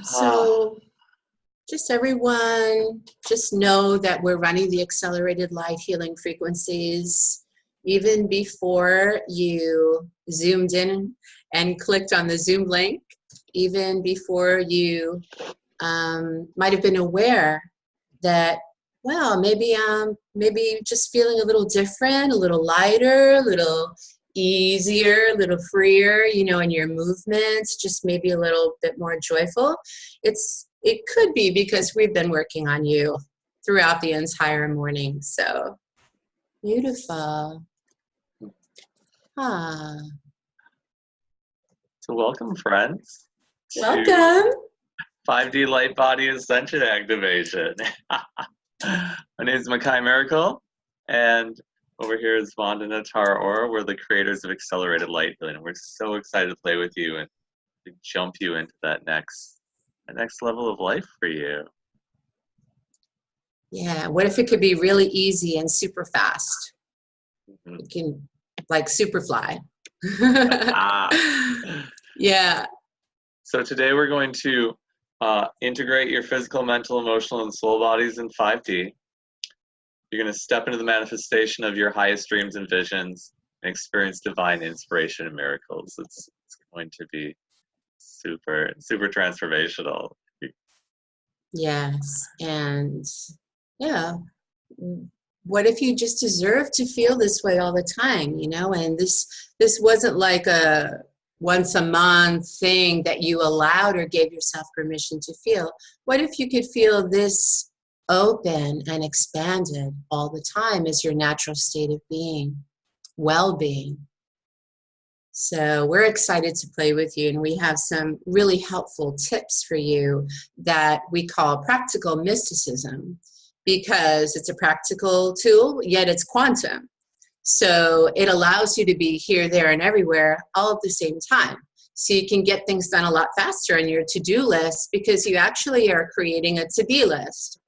So just everyone, just know that we're running the accelerated light healing frequencies. Even before you zoomed in and clicked on the Zoom link, even before you might have been aware that, well, maybe just feeling a little different, a little lighter, a little easier, a little freer, you know, in your movements, just maybe a little bit more joyful. It could be because we've been working on you throughout the entire morning. So beautiful. So welcome, friends. Welcome. 5D Lightbody Ascension activation. My name is Macaya Miracle, and over here is Vandana Tara Aura. We're the creators of Accelerated Light Healing, and we're so excited to play with you and to jump you into that next level of life for you. Yeah, what if it could be really easy and super fast? Mm-hmm. You can, like, super fly. Yeah. So today we're going to integrate your physical, mental, emotional, and soul bodies in 5D. You're going to step into the manifestation of your highest dreams and visions and experience divine inspiration and miracles. It's going to be super, super transformational. Yes. And yeah, what if you just deserve to feel this way all the time, you know? And this wasn't like a once a month thing that you allowed or gave yourself permission to feel. What if you could feel this open and expanded all the time as your natural state of being, well-being? So we're excited to play with you, and we have some really helpful tips for you that we call practical mysticism, because it's a practical tool, yet it's quantum. So it allows you to be here, there, and everywhere all at the same time. So you can get things done a lot faster on your to-do list because you actually are creating a to-be list.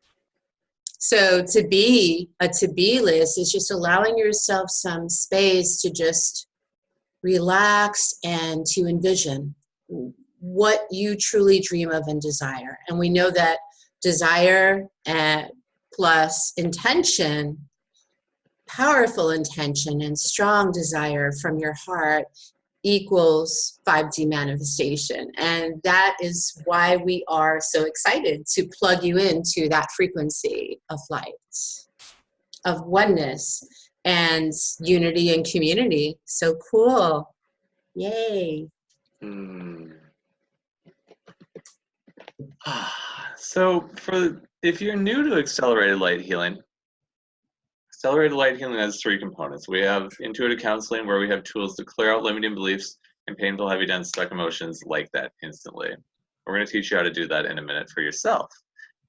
So to be a to-be list is just allowing yourself some space to just relax and to envision what you truly dream of and desire. And we know that desire plus intention, powerful intention and strong desire from your heart equals 5D manifestation. And that is why we are so excited to plug you into that frequency of light, of oneness and unity and community. So cool. Yay. So if you're new to Accelerated Light Healing, Accelerated Light Healing has 3 components. We have intuitive counseling, where we have tools to clear out limiting beliefs and painful, heavy, dense, stuck emotions like that instantly. We're going to teach you how to do that in a minute for yourself.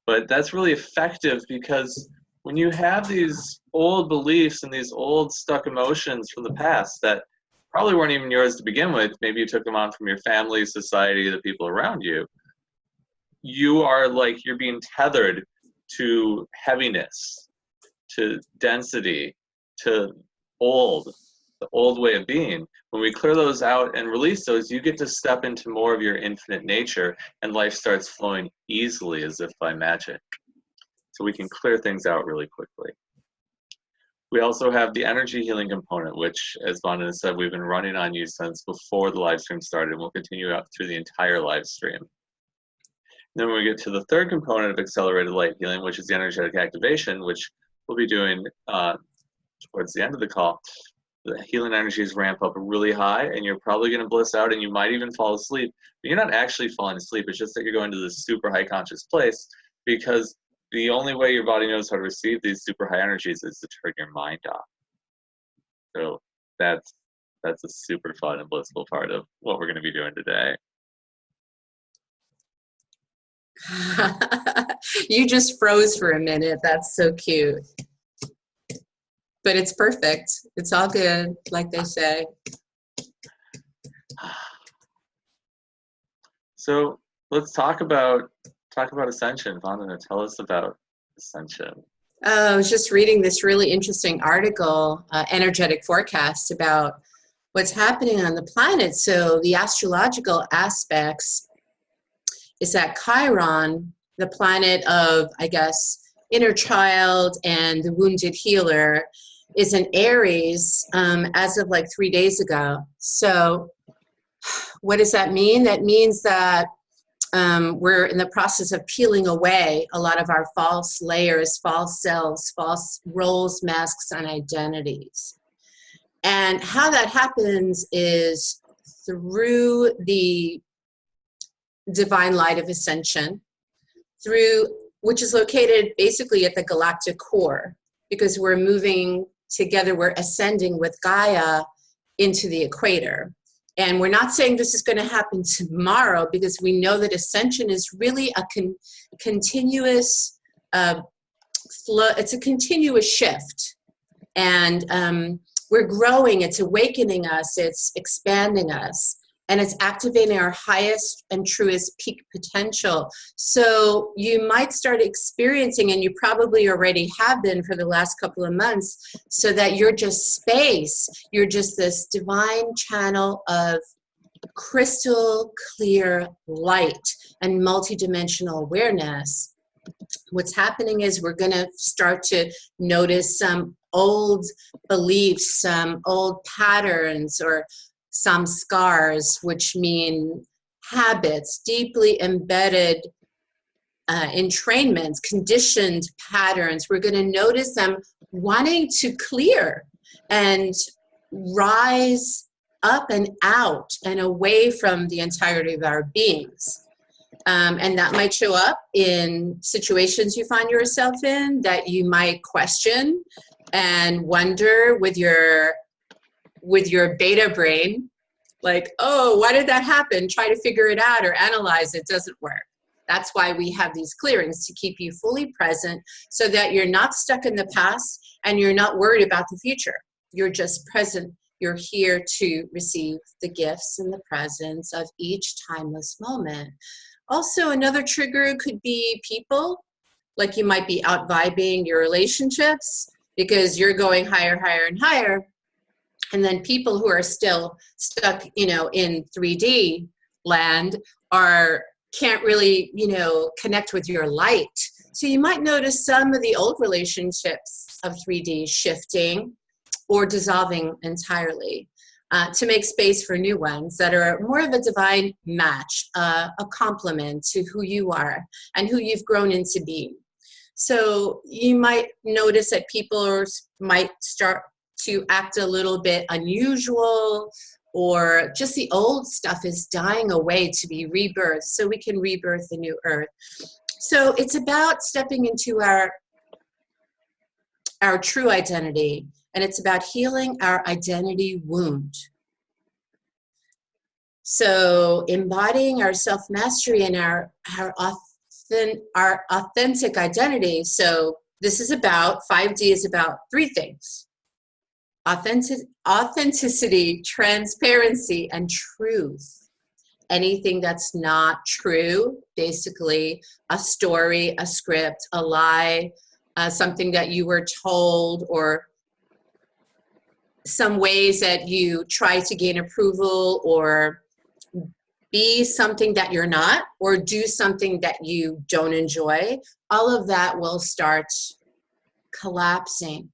But that's really effective because when you have these old beliefs and these old stuck emotions from the past that probably weren't even yours to begin with, maybe you took them on from your family, society, the people around you, you're being tethered to heaviness, to density, to the old way of being. When we clear those out and release those, you get to step into more of your infinite nature, and life starts flowing easily as if by magic. So we can clear things out really quickly. We also have the energy healing component, which, as Vandana said, we've been running on you since before the live stream started, and we'll continue out through the entire live stream. Then when we get to the third component of Accelerated Light Healing, which is the energetic activation, which we'll be doing towards the end of the call, the healing energies ramp up really high, and you're probably going to bliss out, and you might even fall asleep. But you're not actually falling asleep. It's just that you're going to this super high conscious place, because the only way your body knows how to receive these super high energies is to turn your mind off. So that's a super fun and blissful part of what we're going to be doing today. You just froze for a minute. That's so cute. But it's perfect. It's all good, like they say. So let's talk about Ascension. Vandana, tell us about Ascension. I was just reading this really interesting article, energetic forecast, about what's happening on the planet. So the astrological aspects is that Chiron, the planet of, I guess, inner child and the wounded healer, is in Aries as of like 3 days ago. So what does that mean? That means that we're in the process of peeling away a lot of our false layers, false selves, false roles, masks, and identities. And how that happens is through the divine light of ascension, which is located basically at the galactic core, because we're moving together, we're ascending with Gaia into the equator. And we're not saying this is going to happen tomorrow, because we know that ascension is really a continuous flow. It's a continuous shift. And we're growing, it's awakening us, it's expanding us, and it's activating our highest and truest peak potential. So you might start experiencing, and you probably already have been for the last couple of months, so that you're just space. You're just this divine channel of crystal clear light and multidimensional awareness. What's happening is we're going to start to notice some old beliefs, some old patterns, or some scars, which mean habits, deeply embedded entrainments, conditioned patterns. We're going to notice them wanting to clear and rise up and out and away from the entirety of our beings. And that might show up in situations you find yourself in that you might question and wonder with your beta brain, like, oh, why did that happen? Try to figure it out or analyze it. Doesn't work. That's why we have these clearings, to keep you fully present, so that you're not stuck in the past and you're not worried about the future. You're just present. You're here to receive the gifts and the presence of each timeless moment. Also, another trigger could be people. Like, you might be out vibing your relationships because you're going higher, higher, and higher. And then people who are still stuck, in 3D land can't really, connect with your light. So you might notice some of the old relationships of 3D shifting or dissolving entirely, to make space for new ones that are more of a divine match, a complement to who you are and who you've grown into being. So you might notice that people might start to act a little bit unusual, or just the old stuff is dying away to be rebirthed, so we can rebirth the new earth. So it's about stepping into our true identity, and it's about healing our identity wound. So embodying our self-mastery and our authentic identity. So this is about, 5D is about 3 things: authenticity, transparency, and truth. Anything that's not true, basically a story, a script, a lie, something that you were told, or some ways that you try to gain approval, or be something that you're not, or do something that you don't enjoy, all of that will start collapsing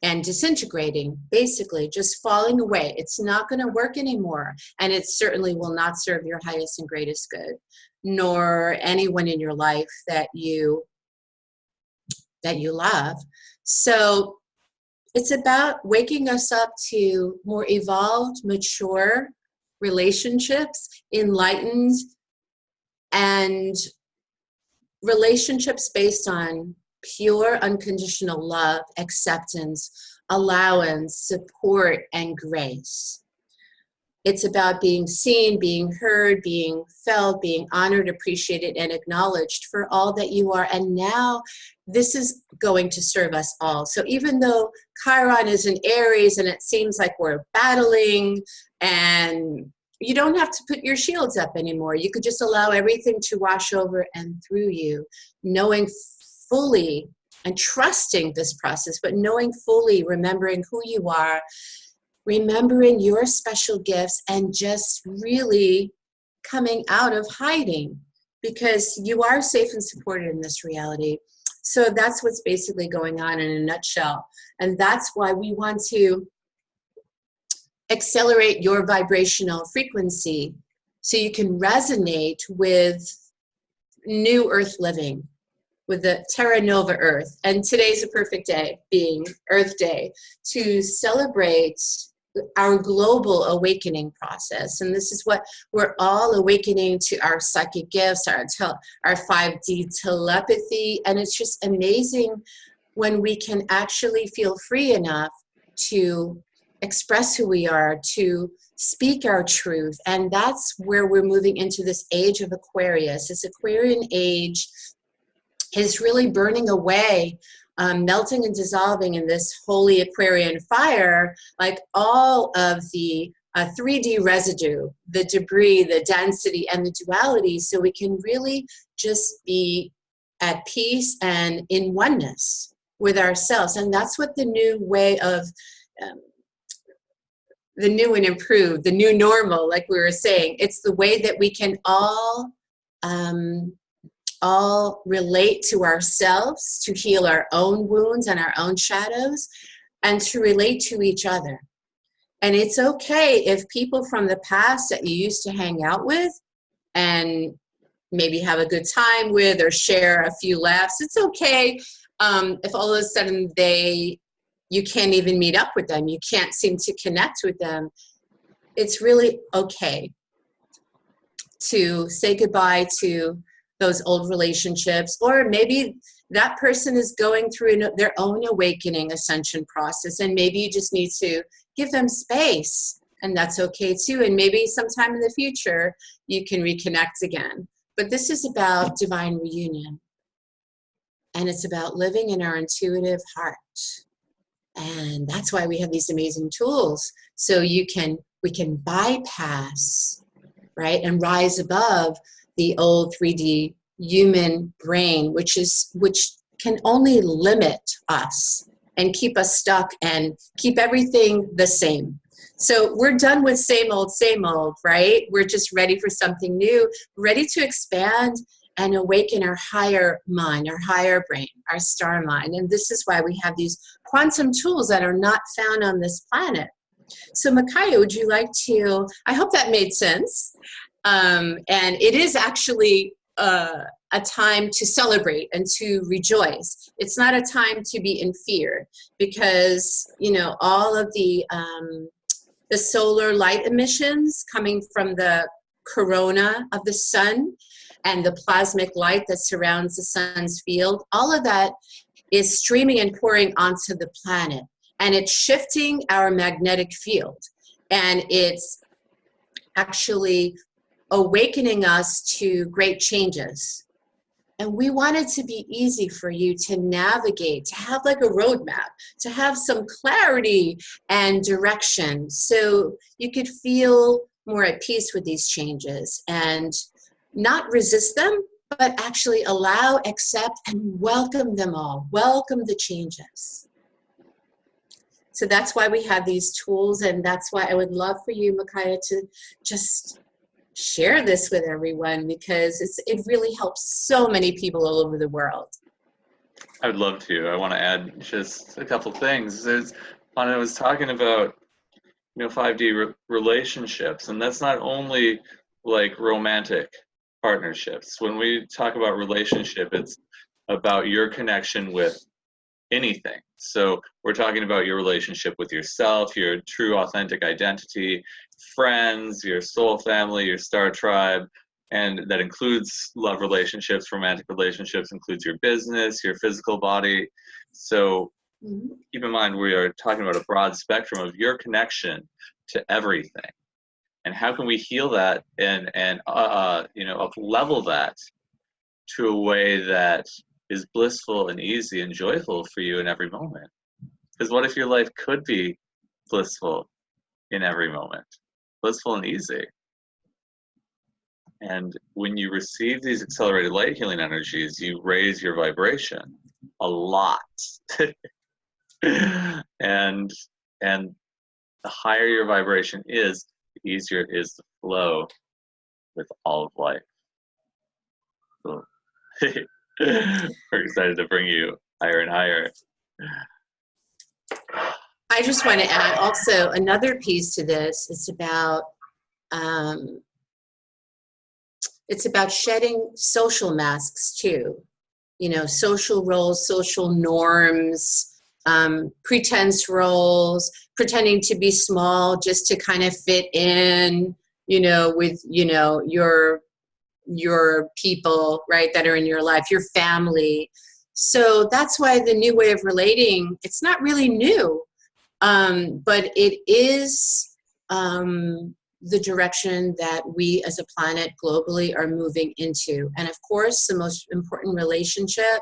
and disintegrating, basically just falling away. It's not going to work anymore, and it certainly will not serve your highest and greatest good, nor anyone in your life that you love. So it's about waking us up to more evolved, mature relationships, enlightened, and relationships based on pure, unconditional love, acceptance, allowance, support, and grace. It's about being seen, being heard, being felt, being honored, appreciated, and acknowledged for all that you are. And now this is going to serve us all. So even though Chiron is in Aries and it seems like we're battling, and you don't have to put your shields up anymore. You could just allow everything to wash over and through you, knowing fully and trusting this process, but knowing fully, remembering who you are, remembering your special gifts, and just really coming out of hiding. because you are safe and supported in this reality. So that's what's basically going on in a nutshell. And that's why we want to accelerate your vibrational frequency so you can resonate with new earth living, with the Terra Nova Earth. And today's a perfect day, being Earth Day, to celebrate our global awakening process. And this is what we're all awakening to, our psychic gifts, our 5D telepathy. And it's just amazing when we can actually feel free enough to express who we are, to speak our truth. And that's where we're moving into this age of Aquarius. This Aquarian age is really burning away, melting and dissolving in this holy Aquarian fire, like all of the 3D residue, the debris, the density, and the duality, so we can really just be at peace and in oneness with ourselves. And that's what the new way of the new and improved, the new normal, like we were saying, it's the way that we can all relate to ourselves, to heal our own wounds and our own shadows, and to relate to each other. And it's okay if people from the past that you used to hang out with and maybe have a good time with or share a few laughs, it's okay if all of a sudden you can't even meet up with them, you can't seem to connect with them. It's really okay to say goodbye to those old relationships, or maybe that person is going through their own awakening ascension process, and maybe you just need to give them space, and that's okay too. And maybe sometime in the future you can reconnect again. But this is about divine reunion, and it's about living in our intuitive heart. And that's why we have these amazing tools, so we can bypass, right, and rise above the old 3D human brain, which can only limit us and keep us stuck and keep everything the same. So we're done with same old, right? We're just ready for something new, ready to expand and awaken our higher mind, our higher brain, our star mind. And this is why we have these quantum tools that are not found on this planet. So Macaya, would you like to, I hope that made sense. And it is actually a time to celebrate and to rejoice. It's not a time to be in fear, because, you know, all of the solar light emissions coming from the corona of the sun and the plasmic light that surrounds the sun's field, all of that is streaming and pouring onto the planet. And it's shifting our magnetic field. And it's actually awakening us to great changes. And we want it to be easy for you to navigate, to have like a roadmap, to have some clarity and direction, so you could feel more at peace with these changes and not resist them, but actually allow, accept, and welcome them all. Welcome the changes. So that's why we have these tools, and that's why I would love for you, Macaya, to just share this with everyone, because it really helps so many people all over the world. I would love to. I want to add just a couple things. When I was talking about, 5D relationships, and that's not only like romantic partnerships. When we talk about relationship, it's about your connection with anything. So we're talking about your relationship with yourself, your true authentic identity, friends, your soul family, your star tribe, and that includes love relationships, romantic relationships, includes your business, your physical body. So keep in mind, we are talking about a broad spectrum of your connection to everything. And how can we heal that and up level that to a way that is blissful and easy and joyful for you in every moment? Because what if your life could be blissful in every moment, blissful and easy? And when you receive these accelerated light healing energies, you raise your vibration a lot. and the higher your vibration is, the easier it is to flow with all of life. So, we're excited to bring you higher and higher. I just want to add also another piece to this. It's about shedding social masks too. You know, social roles, social norms, pretense roles, pretending to be small just to kind of fit in, you know, with, you know, your people, right, that are in your life, your family. So that's why the new way of relating, it's not really new, but it is the direction that we as a planet globally are moving into. And of course, the most important relationship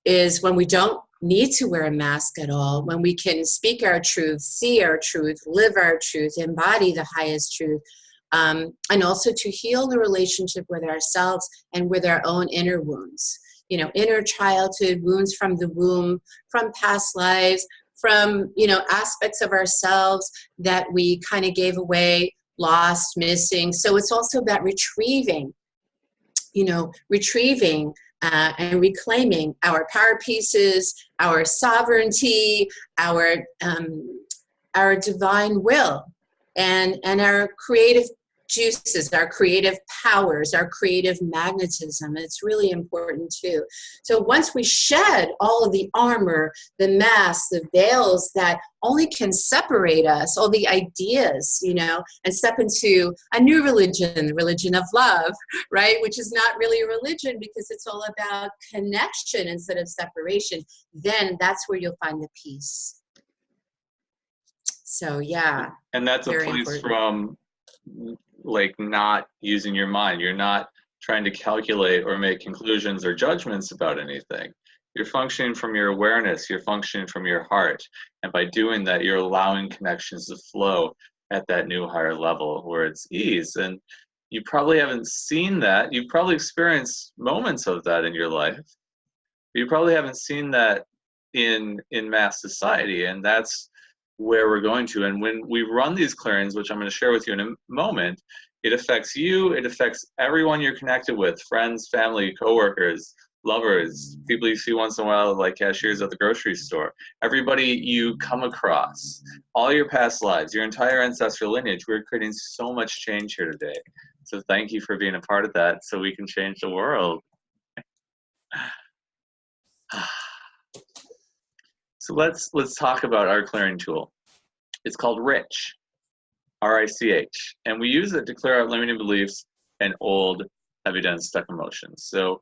is when we don't need to wear a mask at all, when we can speak our truth, see our truth, live our truth, embody the highest truth, and also to heal the relationship with ourselves and with our own inner wounds. You know, inner childhood wounds from the womb, from past lives, from, you know, aspects of ourselves that we kind of gave away, lost, missing. So it's also about retrieving, you know, and reclaiming our power pieces, our sovereignty, our divine will, and our creative juices, our creative powers, our creative magnetism. It's really important too. So once we shed all of the armor, the masks, the veils that only can separate us, all the ideas, you know, and step into a new religion, the religion of love, right? Which is not really a religion because it's all about connection instead of separation. Then that's where you'll find the peace. So yeah. And that's a place important. From like not using your mind. You're not trying to calculate or make conclusions or judgments about anything. You're functioning from your awareness. You're functioning from your heart. And by doing that, you're allowing connections to flow at that new higher level where it's ease. And you probably haven't seen that. You've probably experienced moments of that in your life. You probably haven't seen that in mass society. And that's where we're going to. And when we run these clearings, which I'm going to share with you in a moment, it affects you, it affects everyone you're connected with, friends, family, coworkers, lovers, people you see once in a while, like cashiers at the grocery store, everybody you come across, all your past lives, your entire ancestral lineage. We're creating so much change here today. So thank you for being a part of that so we can change the world. So let's talk about our clearing tool. It's called RICH, R-I-C-H, and we use it to clear out limiting beliefs and old, heavy, dense, stuck emotions. So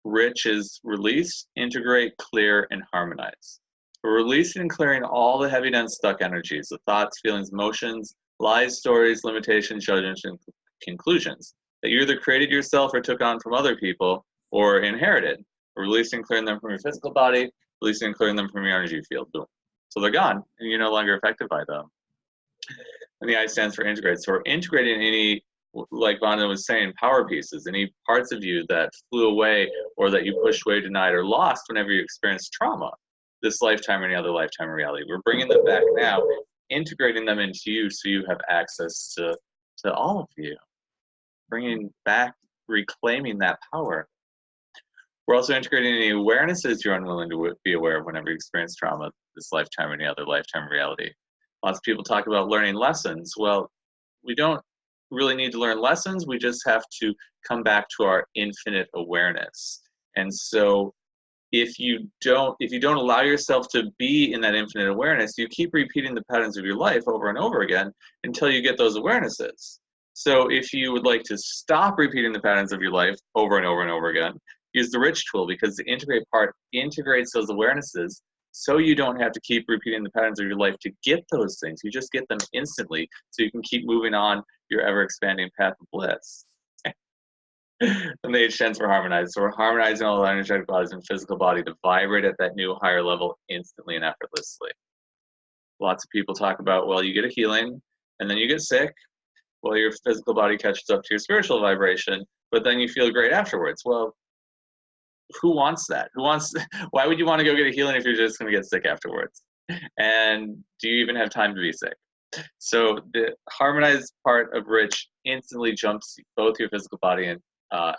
RICH is release, integrate, clear, and harmonize. We're releasing and clearing all the heavy, dense, stuck energies, the thoughts, feelings, emotions, lies, stories, limitations, judgments, and conclusions that you either created yourself or took on from other people or inherited. We're releasing and clearing them from your physical body, releasing and clearing them from your energy field. Boom. So they're gone, and you're no longer affected by them. And the I stands for integrate. So we're integrating any, like Vanda was saying, power pieces, any parts of you that flew away or that you pushed away, denied, or lost whenever you experienced trauma, this lifetime or any other lifetime of reality. We're bringing them back now, integrating them into you so you have access to all of you. Bringing back, reclaiming that power. We're also integrating any awarenesses you're unwilling to be aware of whenever you experience trauma, this lifetime or any other lifetime reality. Lots of people talk about learning lessons. Well, we don't really need to learn lessons. We just have to come back to our infinite awareness. And so if you don't allow yourself to be in that infinite awareness, you keep repeating the patterns of your life over and over again until you get those awarenesses. So if you would like to stop repeating the patterns of your life over and over and over again, use the RICH tool, because the integrate part integrates those awarenesses so you don't have to keep repeating the patterns of your life to get those things. You just get them instantly so you can keep moving on your ever-expanding path of bliss. And the H stands for harmonize. So we're harmonizing all the energetic bodies and physical body to vibrate at that new higher level instantly and effortlessly. Lots of people talk about, well, you get a healing and then you get sick. Well, your physical body catches up to your spiritual vibration, but then you feel great afterwards. Well, who wants that? Why would you want to go get a healing if you're just going to get sick afterwards? And do you even have time to be sick? So the harmonized part of RICH instantly jumps both your physical body and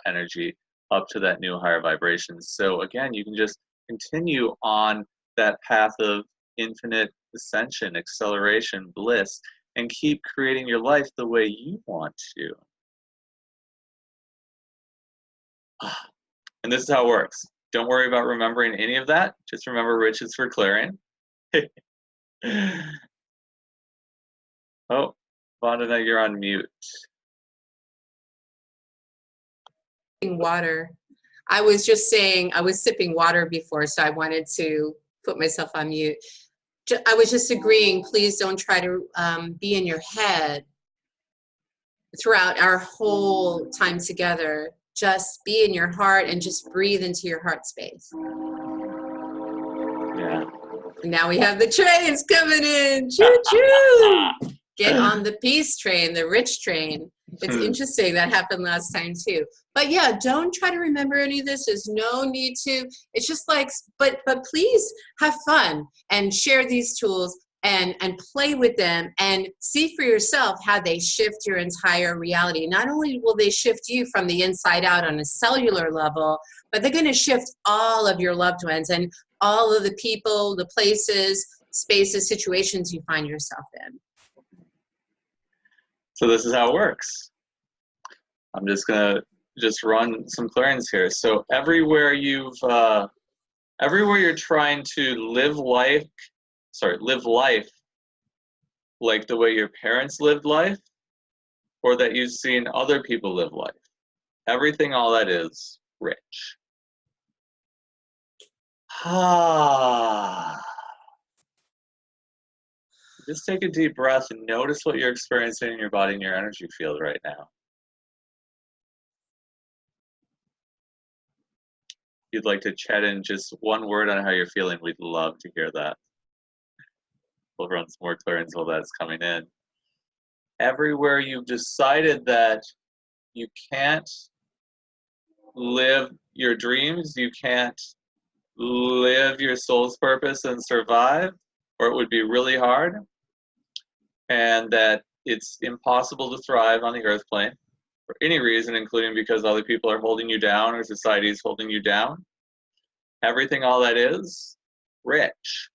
energy up to that new higher vibration. So again, you can just continue on that path of infinite ascension, acceleration, bliss, and keep creating your life the way you want to. And this is how it works. Don't worry about remembering any of that. Just remember Rich is for clearing. Oh, Vandana, you're on mute. Water. I was just saying, I was sipping water before, so I wanted to put myself on mute. I was just agreeing, please don't try to be in your head throughout our whole time together. Just be in your heart and just breathe into your heart space. Yeah. And now we have the trains coming in. Choo-choo! Get on the peace train, the rich train. It's interesting. That happened last time too. But yeah, don't try to remember any of this. There's no need to. It's just like, but please have fun and share these tools and play with them and see for yourself how they shift your entire reality. Not only will they shift you from the inside out on a cellular level, but they're going to shift all of your loved ones and all of the people, the places, spaces, situations you find yourself in. So this is how it works. I'm just gonna run some clearings here. So everywhere you're trying to live life like the way your parents lived life, or that you've seen other people live life. Everything, all that is rich. Just take a deep breath and notice what you're experiencing in your body and your energy field right now. If you'd like to chat in just one word on how you're feeling, we'd love to hear that. We'll run some more clearings while that's coming in. Everywhere you've decided that you can't live your dreams, you can't live your soul's purpose and survive, or it would be really hard, and that it's impossible to thrive on the earth plane for any reason, including because other people are holding you down or society is holding you down. Everything, all that is rich.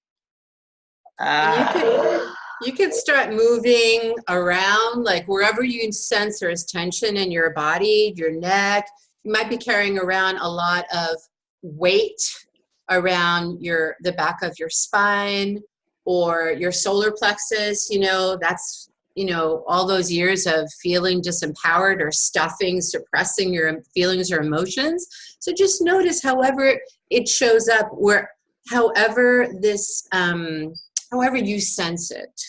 You could start moving around, like wherever you sense there's tension in your body, your neck. You might be carrying around a lot of weight around the back of your spine or your solar plexus. That's all those years of feeling disempowered or stuffing, suppressing your feelings or emotions. So just notice however it shows up, however you sense it.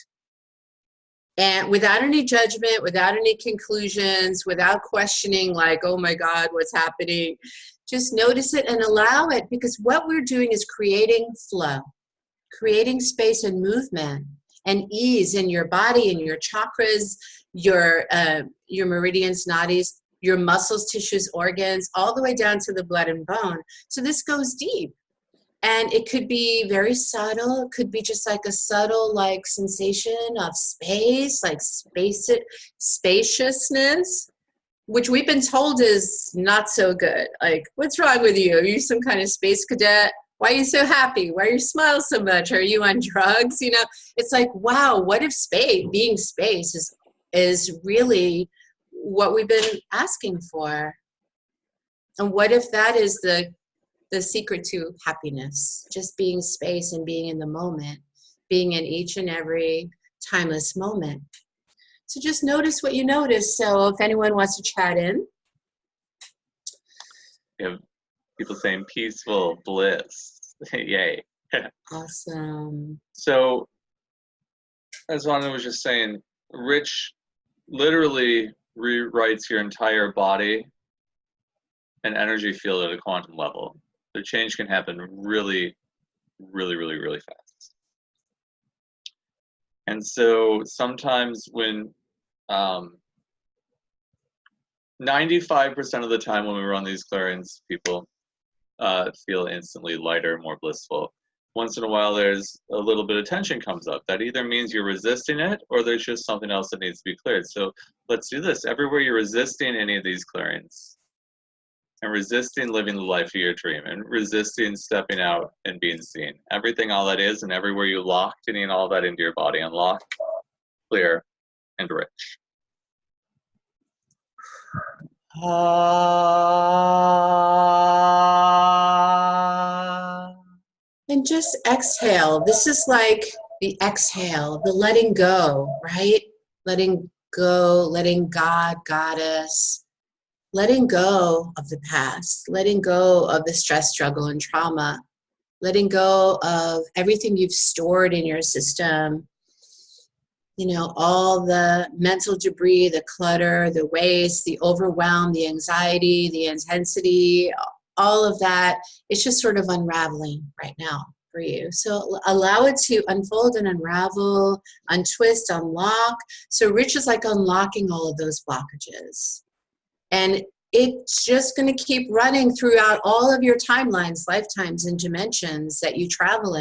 And without any judgment, without any conclusions, without questioning like, oh my God, what's happening? Just notice it and allow it, because what we're doing is creating flow, creating space and movement and ease in your body and your chakras, your meridians, nadis, your muscles, tissues, organs, all the way down to the blood and bone. So this goes deep. And it could be very subtle. It could be just like a subtle like sensation of space, like spaciousness, which we've been told is not so good. Like, what's wrong with you? Are you some kind of space cadet? Why are you so happy? Why do you smile so much? Are you on drugs? It's like, wow, what if being space is really what we've been asking for? And what if that is the secret to happiness, just being space and being in the moment, being in each and every timeless moment. So just notice what you notice. So if anyone wants to chat in. We have people saying peaceful, bliss. Yay. Awesome. So, as Wanda was just saying, Rich literally rewrites your entire body and energy field at a quantum level. The change can happen really, really, really, really fast. And so sometimes when 95% of the time when we run these clearings, people feel instantly lighter, more blissful. Once in a while, there's a little bit of tension comes up. That either means you're resisting it or there's just something else that needs to be cleared. So let's do this. Everywhere you're resisting any of these clearings, and resisting living the life of your dream, and resisting stepping out and being seen. Everything, all that is, and everywhere you lock, getting all that into your body, unlock, clear, and rich. And just exhale. This is like the exhale, the letting go, right? Letting go, letting God, Goddess, letting go of the past, letting go of the stress, struggle, and trauma, letting go of everything you've stored in your system, you know, all the mental debris, the clutter, the waste, the overwhelm, the anxiety, the intensity, all of that. It's just sort of unraveling right now for you. So allow it to unfold and unravel, untwist, unlock. So Rich is like unlocking all of those blockages. And it's just going to keep running throughout all of your timelines, lifetimes, and dimensions that you travel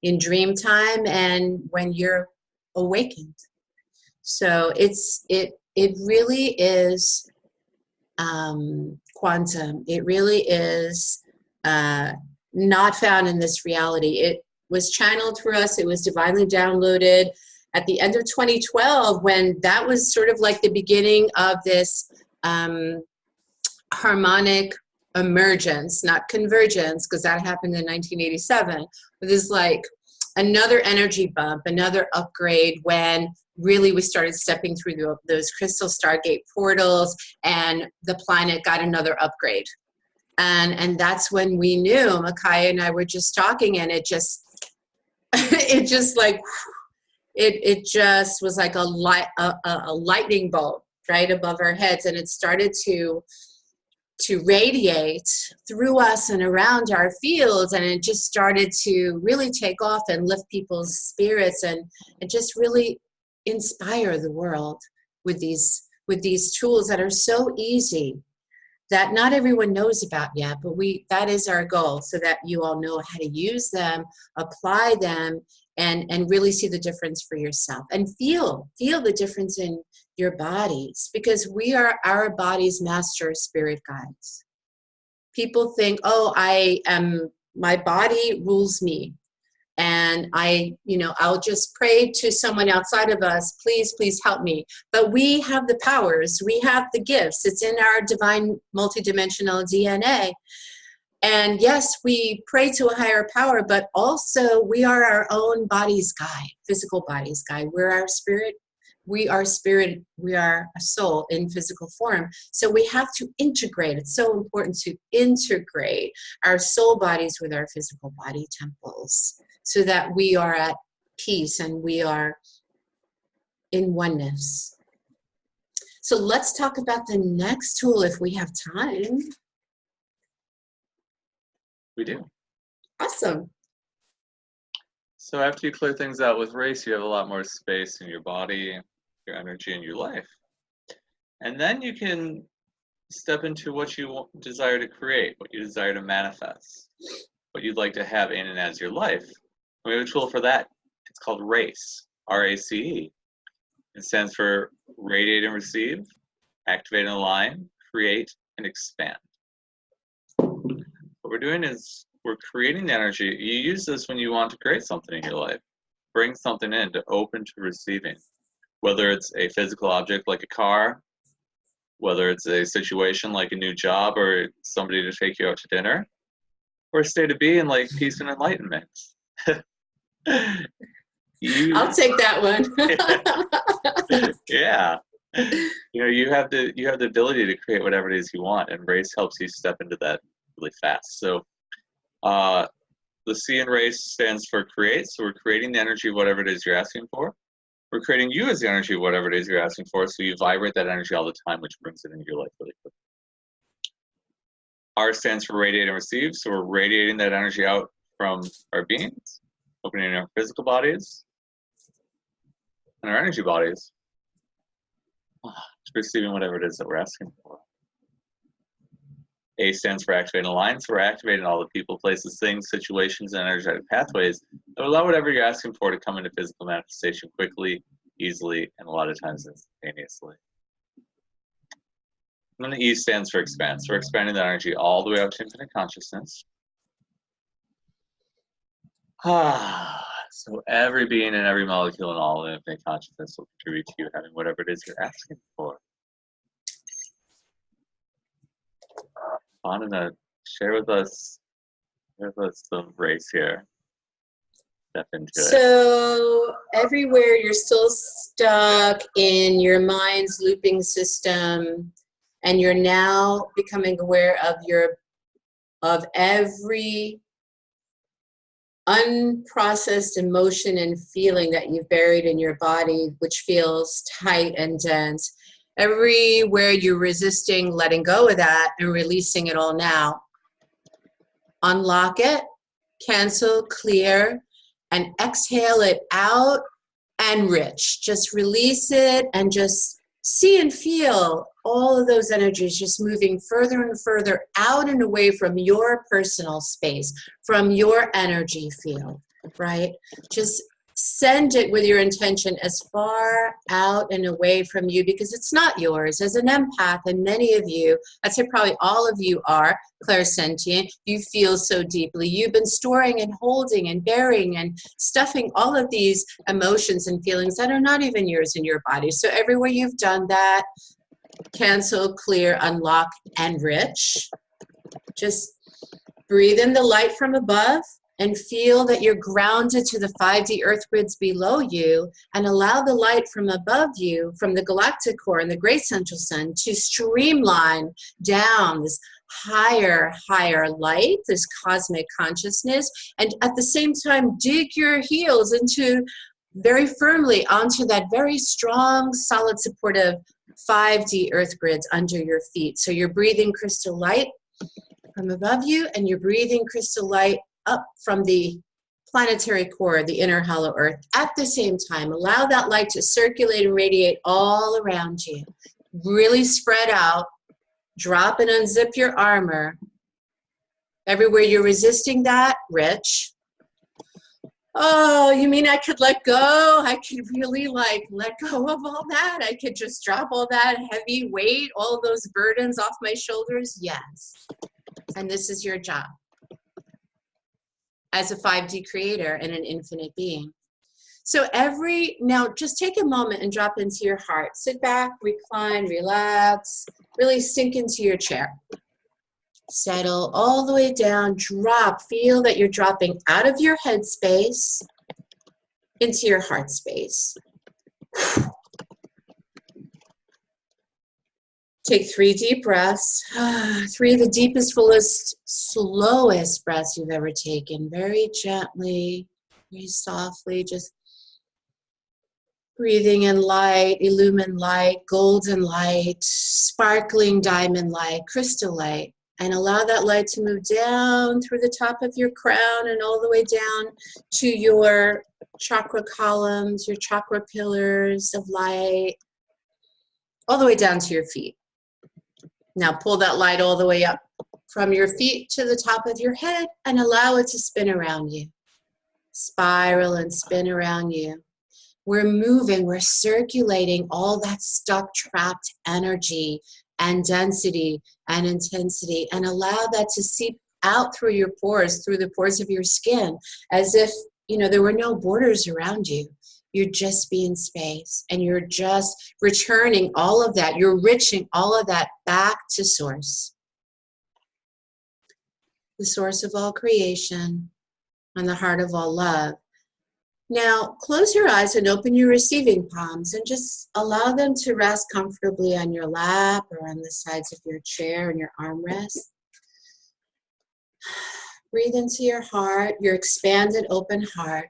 in dream time and when you're awakened. So it really is quantum. It really is not found in this reality. It was channeled for us. It was divinely downloaded at the end of 2012, when that was sort of like the beginning of this harmonic emergence, not convergence, because that happened in 1987. But this is like another energy bump, another upgrade, when really we started stepping through those crystal stargate portals, and the planet got another upgrade. And that's when we knew. Macaya and I were just talking, and it just it just like it just was like a lightning bolt right above our heads, and it started to radiate through us and around our fields, and it just started to really take off and lift people's spirits and just really inspire the world with these tools that are so easy, that not everyone knows about yet, but that is our goal, so that you all know how to use them, apply them, and really see the difference for yourself, and feel the difference in your bodies, because we are our body's master spirit guides. People think, oh, my body rules me, and I'll just pray to someone outside of us, please help me. But we have the powers, we have the gifts. It's in our divine multidimensional DNA. And yes, we pray to a higher power, but also we are our own body's guide, physical body's guide. We're our spirit. We are spirit. We are a soul in physical form. So we have to integrate. It's so important to integrate our soul bodies with our physical body temples, so that we are at peace and we are in oneness. So let's talk about the next tool if we have time. We do. Awesome. So after you clear things out with race, you have a lot more space in your body, your energy, and your life. And then you can step into what you desire to create, what you desire to manifest, what you'd like to have in and as your life. We have a tool for that. It's called RACE, R-A-C-E. It stands for Radiate and Receive, Activate and Align, Create and Expand. What we're doing is we're creating the energy. You use this when you want to create something in your life. Bring something in to open to receiving. Whether it's a physical object like a car, whether it's a situation like a new job or somebody to take you out to dinner, or a state of being like peace and enlightenment. I'll take that one. Yeah. You have the ability to create whatever it is you want, and RACE helps you step into that really fast. So the C in RACE stands for create. So we're creating the energy of whatever it is you're asking for. We're creating you as the energy of whatever it is you're asking for, so you vibrate that energy all the time, which brings it into your life really quickly. R stands for radiate and receive. So we're radiating that energy out from our beings, opening our physical bodies and our energy bodies, receiving whatever it is that we're asking for. A stands for activate and align. So we're activating all the people, places, things, situations, and energetic pathways that allow whatever you're asking for to come into physical manifestation quickly, easily, and a lot of times instantaneously. And then the E stands for expanse. We're expanding the energy all the way out to infinite consciousness. So every being and every molecule and all of infinite consciousness will contribute to you having whatever it is you're asking for. Anna, share with us the race here. Step into it. So everywhere you're still stuck in your mind's looping system, and you're now becoming aware of every unprocessed emotion and feeling that you've buried in your body, which feels tight and dense. Everywhere you're resisting letting go of that and releasing it all now. Unlock it, cancel, clear, and exhale it out and rich. Just release it and just see and feel all of those energies just moving further and further out and away from your personal space, from your energy field, right? Just send it with your intention as far out and away from you, because it's not yours. As an empath, and many of you, I'd say probably all of you are clairsentient, you feel so deeply. You've been storing and holding and burying and stuffing all of these emotions and feelings that are not even yours in your body. So everywhere you've done that, cancel, clear, unlock, enrich. Just breathe in the light from above and feel that you're grounded to the 5D earth grids below you, and allow the light from above you, from the galactic core and the great central sun, to streamline down this higher light, this cosmic consciousness, and at the same time dig your heels into very firmly onto that very strong, solid, supportive 5D earth grids under your feet. So you're breathing crystal light from above you, and you're breathing crystal light up from the planetary core, the inner hollow earth. At the same time, allow that light to circulate and radiate all around you. Really spread out. Drop and unzip your armor. Everywhere you're resisting that, rich. Oh, you mean I could let go? I could really let go of all that? I could just drop all that heavy weight, all those burdens off my shoulders? Yes. And this is your job as a 5D creator and an infinite being. So now just take a moment and drop into your heart. Sit back, recline, relax, really sink into your chair. Settle all the way down, drop, feel that you're dropping out of your head space into your heart space. Take 3 deep breaths. 3 of the deepest, fullest, slowest breaths you've ever taken. Very gently, very softly, just breathing in light, illumined light, golden light, sparkling diamond light, crystal light. And allow that light to move down through the top of your crown and all the way down to your chakra columns, your chakra pillars of light, all the way down to your feet. Now pull that light all the way up from your feet to the top of your head and allow it to spin around you. Spiral and spin around you. We're moving, we're circulating all that stuck, trapped energy and density and intensity, and allow that to seep out through your pores, through the pores of your skin, as if, there were no borders around you. You're just being space, and you're just returning all of that. You're riching all of that back to source. The source of all creation and the heart of all love. Now, close your eyes and open your receiving palms and just allow them to rest comfortably on your lap or on the sides of your chair and your armrest. Breathe into your heart, your expanded, open heart,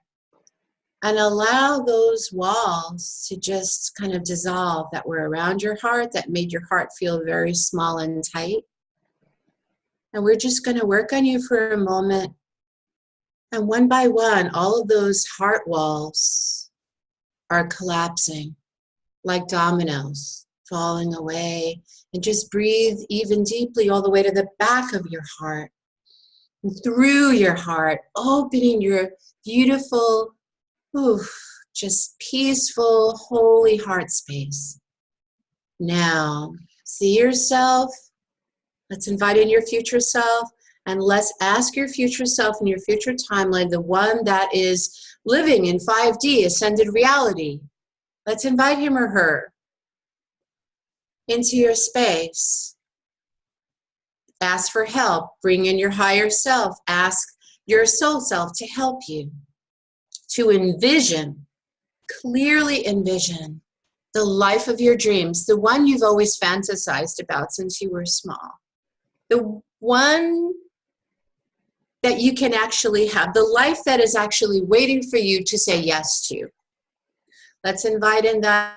and allow those walls to just kind of dissolve that were around your heart, that made your heart feel very small and tight. And we're just going to work on you for a moment. And one by one, all of those heart walls are collapsing like dominoes, falling away. And just breathe even deeply all the way to the back of your heart. And through your heart, opening your beautiful, just peaceful, holy heart space. Now, See yourself. Let's invite in your future self. And let's ask your future self in your future timeline, the one that is living in 5D, ascended reality. Let's invite him or her into your space. Ask for help. Bring in your higher self. Ask your soul self to help you to envision, clearly envision the life of your dreams, the one you've always fantasized about since you were small, the one that you can actually have, the life that is actually waiting for you to say yes to. Let's invite in that.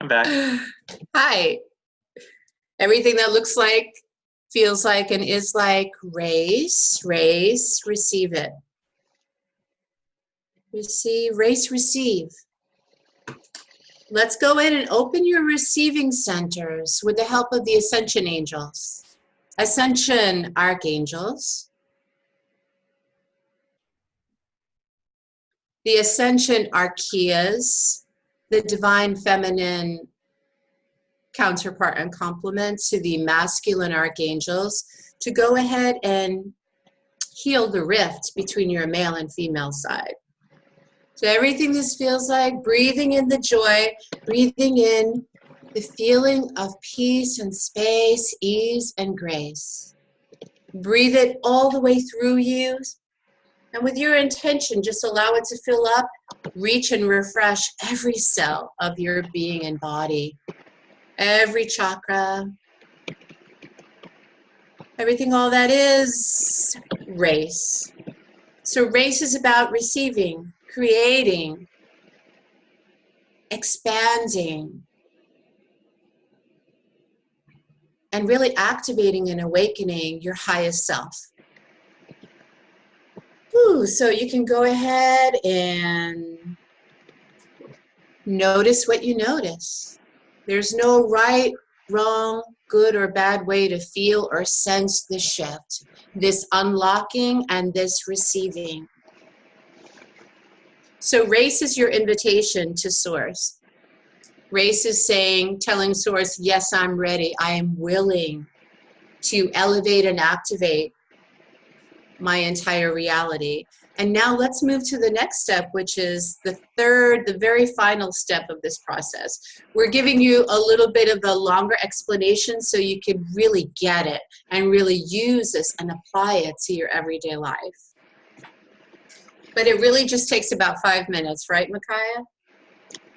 I'm back. Hi. Everything that looks like, feels like, and is like, race, receive it. Receive, race, receive. Let's go in and open your receiving centers with the help of the Ascension angels. Ascension archangels. The Ascension archeas, the divine feminine counterpart and complement to the masculine archangels, to go ahead and heal the rift between your male and female side. So everything this feels like, breathing in the joy, breathing in the feeling of peace and space, ease and grace. Breathe it all the way through you. And with your intention, just allow it to fill up, reach and refresh every cell of your being and body. Every chakra, everything, all that is race. So race is about receiving, creating, expanding, and really activating and awakening your highest self. Ooh, so you can go ahead and notice what you notice. There's no right, wrong, good or bad way to feel or sense this shift, this unlocking and this receiving. So race is your invitation to Source. Race is saying, telling Source, yes, I'm ready. I am willing to elevate and activate my entire reality. And now let's move to the next step, which is the third, the very final step of this process. We're giving you a little bit of a longer explanation so you can really get it and really use this and apply it to your everyday life. But it really just takes about 5 minutes, right, Macaya?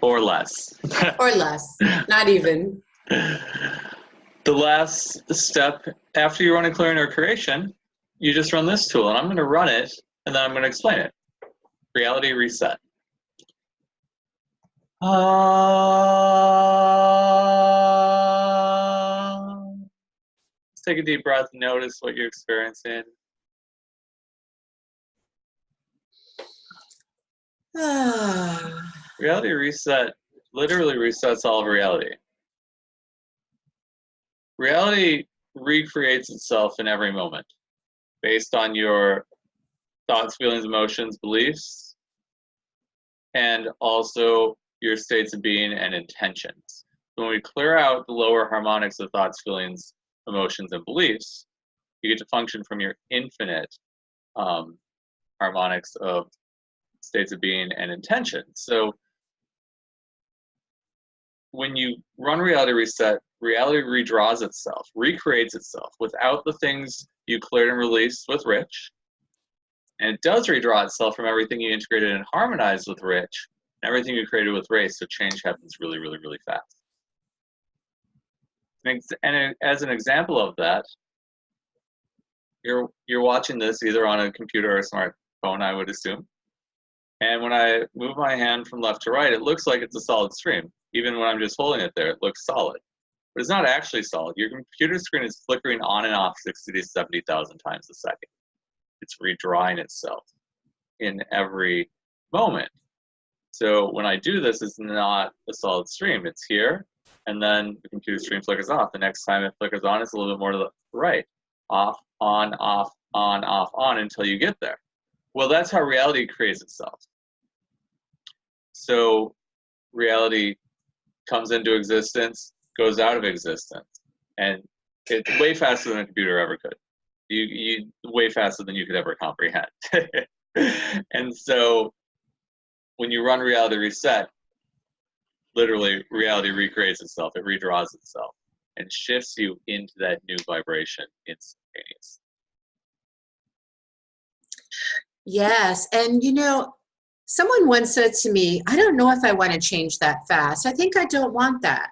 Or less. Or less, not even. The last step after you run a clearing or creation, you just run this tool, and I'm going to run it, and then I'm going to explain it. Reality reset. Let's take a deep breath and notice what you're experiencing. Reality reset literally resets all of reality. Reality recreates itself in every moment based on your thoughts, feelings, emotions, beliefs, and also your states of being and intentions. When we clear out the lower harmonics of thoughts, feelings, emotions, and beliefs, you get to function from your infinite harmonics of states of being and intentions. So when you run reality reset, reality redraws itself, recreates itself without the things you cleared and released with Rich. And it does redraw itself from everything you integrated and harmonized with Rich, and everything you created with Race, so change happens really, really, really fast. And as an example of that, you're watching this either on a computer or a smartphone, I would assume. And when I move my hand from left to right, it looks like it's a solid stream. Even when I'm just holding it there, it looks solid. But it's not actually solid. Your computer screen is flickering on and off 60 to 70,000 times a second. It's redrawing itself in every moment. So when I do this, it's not a solid stream. It's here, and then the computer screen flickers off. The next time it flickers on, it's a little bit more to the right. Off, on, off, on, until you get there. Well, that's how reality creates itself. So reality comes into existence, goes out of existence, and it's way faster than a computer ever could. You way faster than you could ever comprehend. And so when you run reality reset, literally reality recreates itself, it redraws itself, and shifts you into that new vibration instantaneously. Yes, and you know, someone once said to me, I don't know if I want to change that fast. I think I don't want that.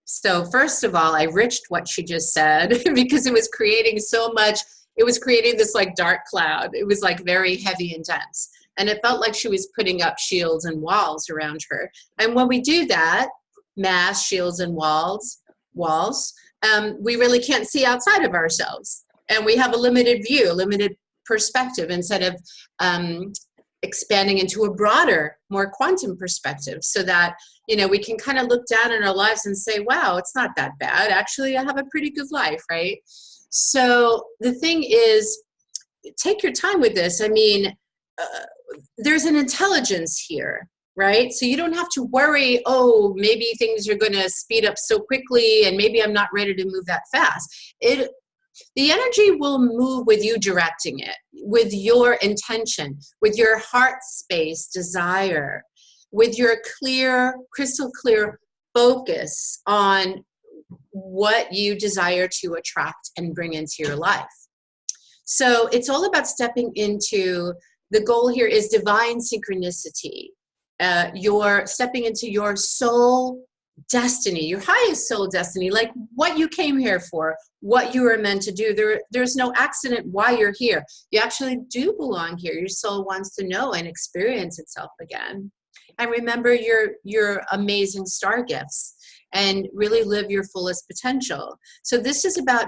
So first of all, I riched what she just said because it was creating so much, it was creating this like dark cloud. It was like very heavy and dense. And it felt like she was putting up shields and walls around her. And when we do that, mass shields and walls, we really can't see outside of ourselves. And we have a limited view, a limited perspective instead of expanding into a broader, more quantum perspective so that, you know, we can kind of look down in our lives and say, wow, it's not that bad. Actually, I have a pretty good life, right? So the thing is, take your time with this. I mean, there's an intelligence here, right? So you don't have to worry, oh, maybe things are going to speed up so quickly and maybe I'm not ready to move that fast. The energy will move with you directing it, with your intention, with your heart space, desire, with your clear, crystal clear focus on what you desire to attract and bring into your life. So it's all about stepping into, the goal here is divine synchronicity. You're stepping into your soul destiny, your highest soul destiny, like what you came here for, what you were meant to do. There's no accident why you're here. You actually do belong here. Your soul wants to know and experience itself again. And remember your amazing star gifts and really live your fullest potential. So this is about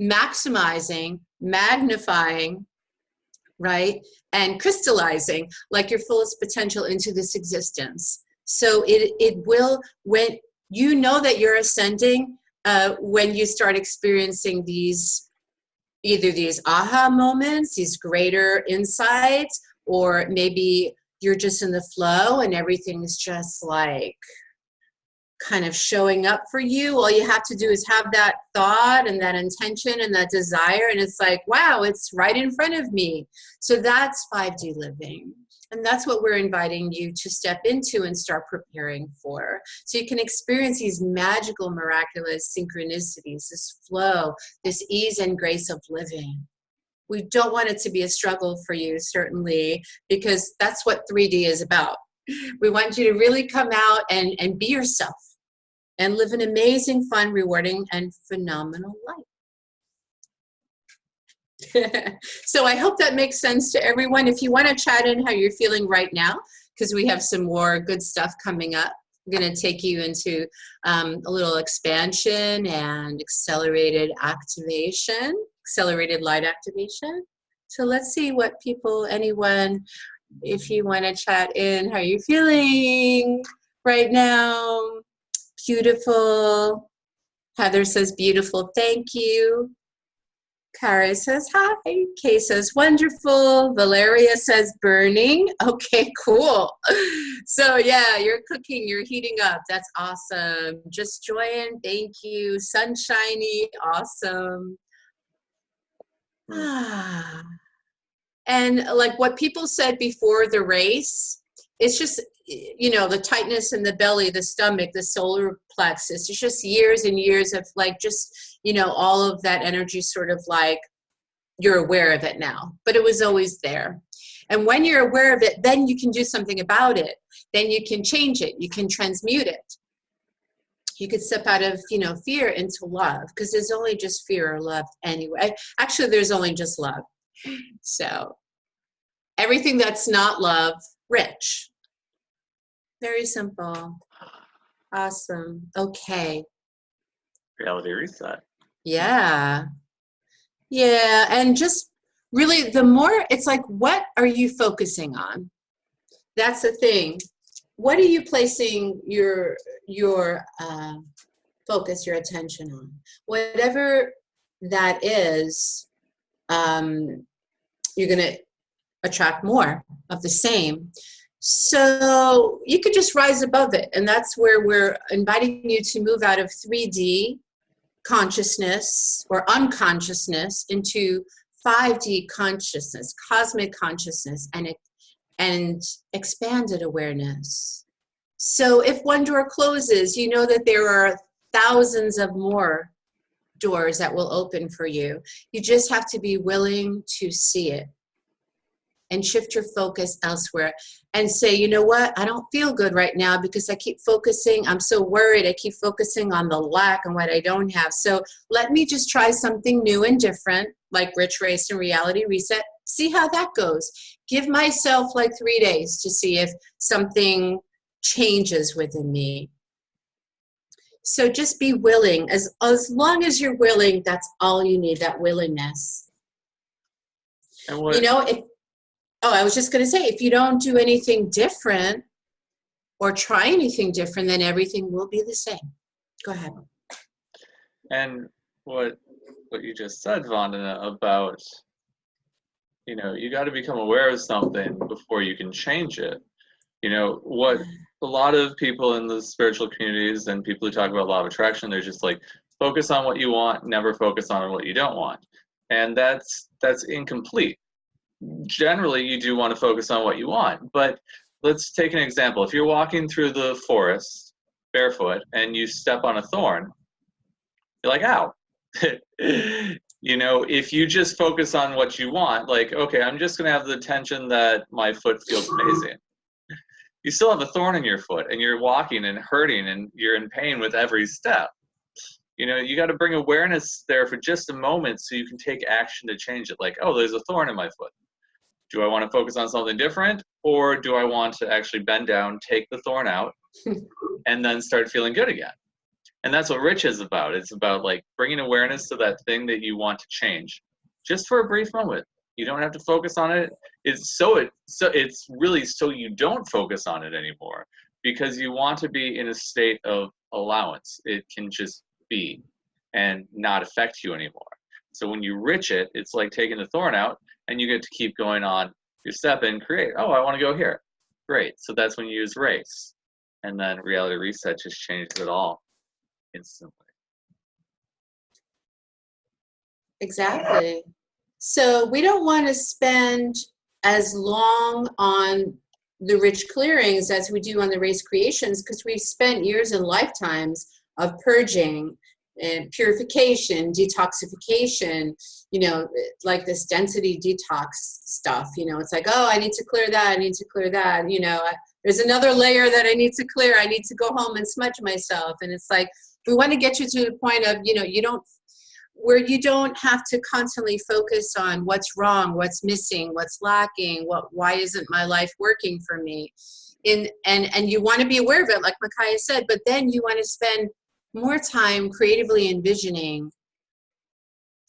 maximizing, magnifying, right? And crystallizing like your fullest potential into this existence. So it will, when you know that you're ascending, when you start experiencing these, either these aha moments, these greater insights, or maybe you're just in the flow and everything's just like kind of showing up for you. All you have to do is have that thought and that intention and that desire, and it's like, wow, it's right in front of me. So that's 5D living. And that's what we're inviting you to step into and start preparing for. So you can experience these magical, miraculous synchronicities, this flow, this ease and grace of living. We don't want it to be a struggle for you, certainly, because that's what 3D is about. We want you to really come out and be yourself and live an amazing, fun, rewarding, and phenomenal life. So I hope that makes sense to everyone. If you want to chat in how you're feeling right now, because we have some more good stuff coming up. I'm going to take you into a little expansion and accelerated activation, accelerated light activation. So let's see what people, anyone, if you want to chat in, how you're feeling right now. Beautiful. Heather says beautiful, thank you. Kara says hi. Kay says wonderful. Valeria says burning. Okay, cool. So yeah, you're cooking, you're heating up. That's awesome. Just Joyanne, thank you. Sunshiny, awesome. And like what people said before the race, it's just, you know, the tightness in the belly, the stomach, the solar plexus. It's just years and years of like just, you know, all of that energy sort of like you're aware of it now, but it was always there. And when you're aware of it, then you can do something about it. Then you can change it. You can transmute it. You could step out of, you know, fear into love, because there's only just fear or love anyway. Actually, there's only just love. So everything that's not love, rich. Very simple. Awesome. Okay. Reality reset. Yeah. Yeah. And just really, the more, it's like, what are you focusing on? That's the thing. What are you placing your focus, your attention on? Whatever that is, you're going to attract more of the same. So you could just rise above it. And that's where we're inviting you to move out of 3D consciousness or unconsciousness into 5D consciousness, cosmic consciousness, and expanded awareness. So if one door closes, you know that there are thousands of more doors that will open for you. You just have to be willing to see it and shift your focus elsewhere and say, you know what, I don't feel good right now because I keep focusing, I'm so worried, I keep focusing on the lack and what I don't have. So let me just try something new and different, like Rich Race and Reality Reset, see how that goes. Give myself like 3 days to see if something changes within me. So just be willing. As long as you're willing, that's all you need, that willingness. And what, you know, I was just going to say, if you don't do anything different or try anything different, then everything will be the same. Go ahead. and what you just said, Vandana, about, you know, you got to become aware of something before you can change it. You know, what a lot of people in the spiritual communities and people who talk about law of attraction, they're just like, focus on what you want, never focus on what you don't want. And that's incomplete. Generally, you do want to focus on what you want, but let's take an example. If you're walking through the forest barefoot and you step on a thorn, you're like, ow. You know, if you just focus on what you want, like, okay, I'm just going to have the attention that my foot feels amazing. You still have a thorn in your foot and you're walking and hurting and you're in pain with every step. You know, you got to bring awareness there for just a moment so you can take action to change it. Like, oh, there's a thorn in my foot. Do I want to focus on something different, or do I want to actually bend down, take the thorn out, and then start feeling good again? And that's what Rich is about. It's about like bringing awareness to that thing that you want to change, just for a brief moment. You don't have to focus on it. It's really so you don't focus on it anymore, because you want to be in a state of allowance. It can just be and not affect you anymore. So when you rich it, it's like taking the thorn out, and you get to keep going on your step and create. Oh, I want to go here. Great. So that's when you use race. And then Reality Reset just changes it all instantly. Exactly. So we don't want to spend as long on the rich clearings as we do on the race creations, because we've spent years and lifetimes of purging and purification, detoxification, you know, like this density detox stuff. You know, it's like, oh, I need to clear that, I need to clear that, you know, there's another layer that I need to clear, I need to go home and smudge myself. And it's like, we want to get you to the point of, you know, you don't have to constantly focus on what's wrong, what's missing, what's lacking, why isn't my life working for me? And you want to be aware of it, like Macaya said, but then you want to spend more time creatively envisioning.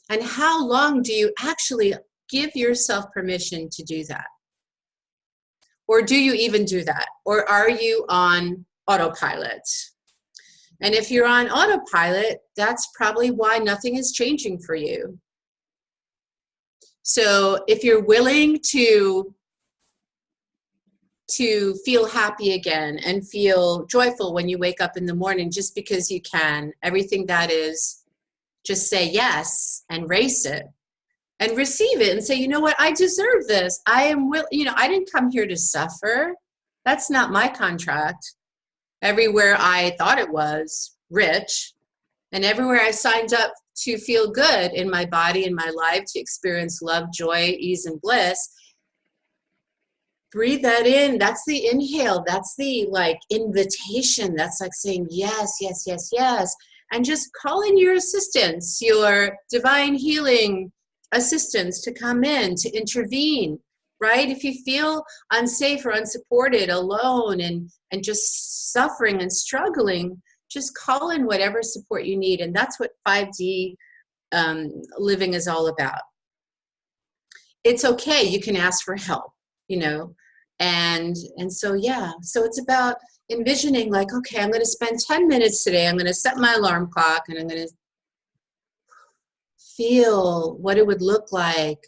And how long do you actually give yourself permission to do that? Or do you even do that? Or are you on autopilot? And if you're on autopilot, that's probably why nothing is changing for you. So if you're willing to feel happy again and feel joyful when you wake up in the morning, just because you can, everything that is, just say yes and race it and receive it and say, you know what, I deserve this. I didn't come here to suffer. That's not my contract. Everywhere I thought it was rich, and everywhere I signed up to feel good in my body and my life, to experience love, joy, ease, and bliss. Breathe that in. That's the inhale. That's the like invitation. That's like saying yes, yes, yes, yes. And just call in your assistants, your divine healing assistants, to come in, to intervene, right? If you feel unsafe or unsupported, alone, and just suffering and struggling, just call in whatever support you need. And that's what 5D living is all about. it's okay. You can ask for help, you know. And so, yeah, so it's about envisioning like, okay, I'm going to spend 10 minutes today. I'm going to set my alarm clock and I'm going to feel what it would look like,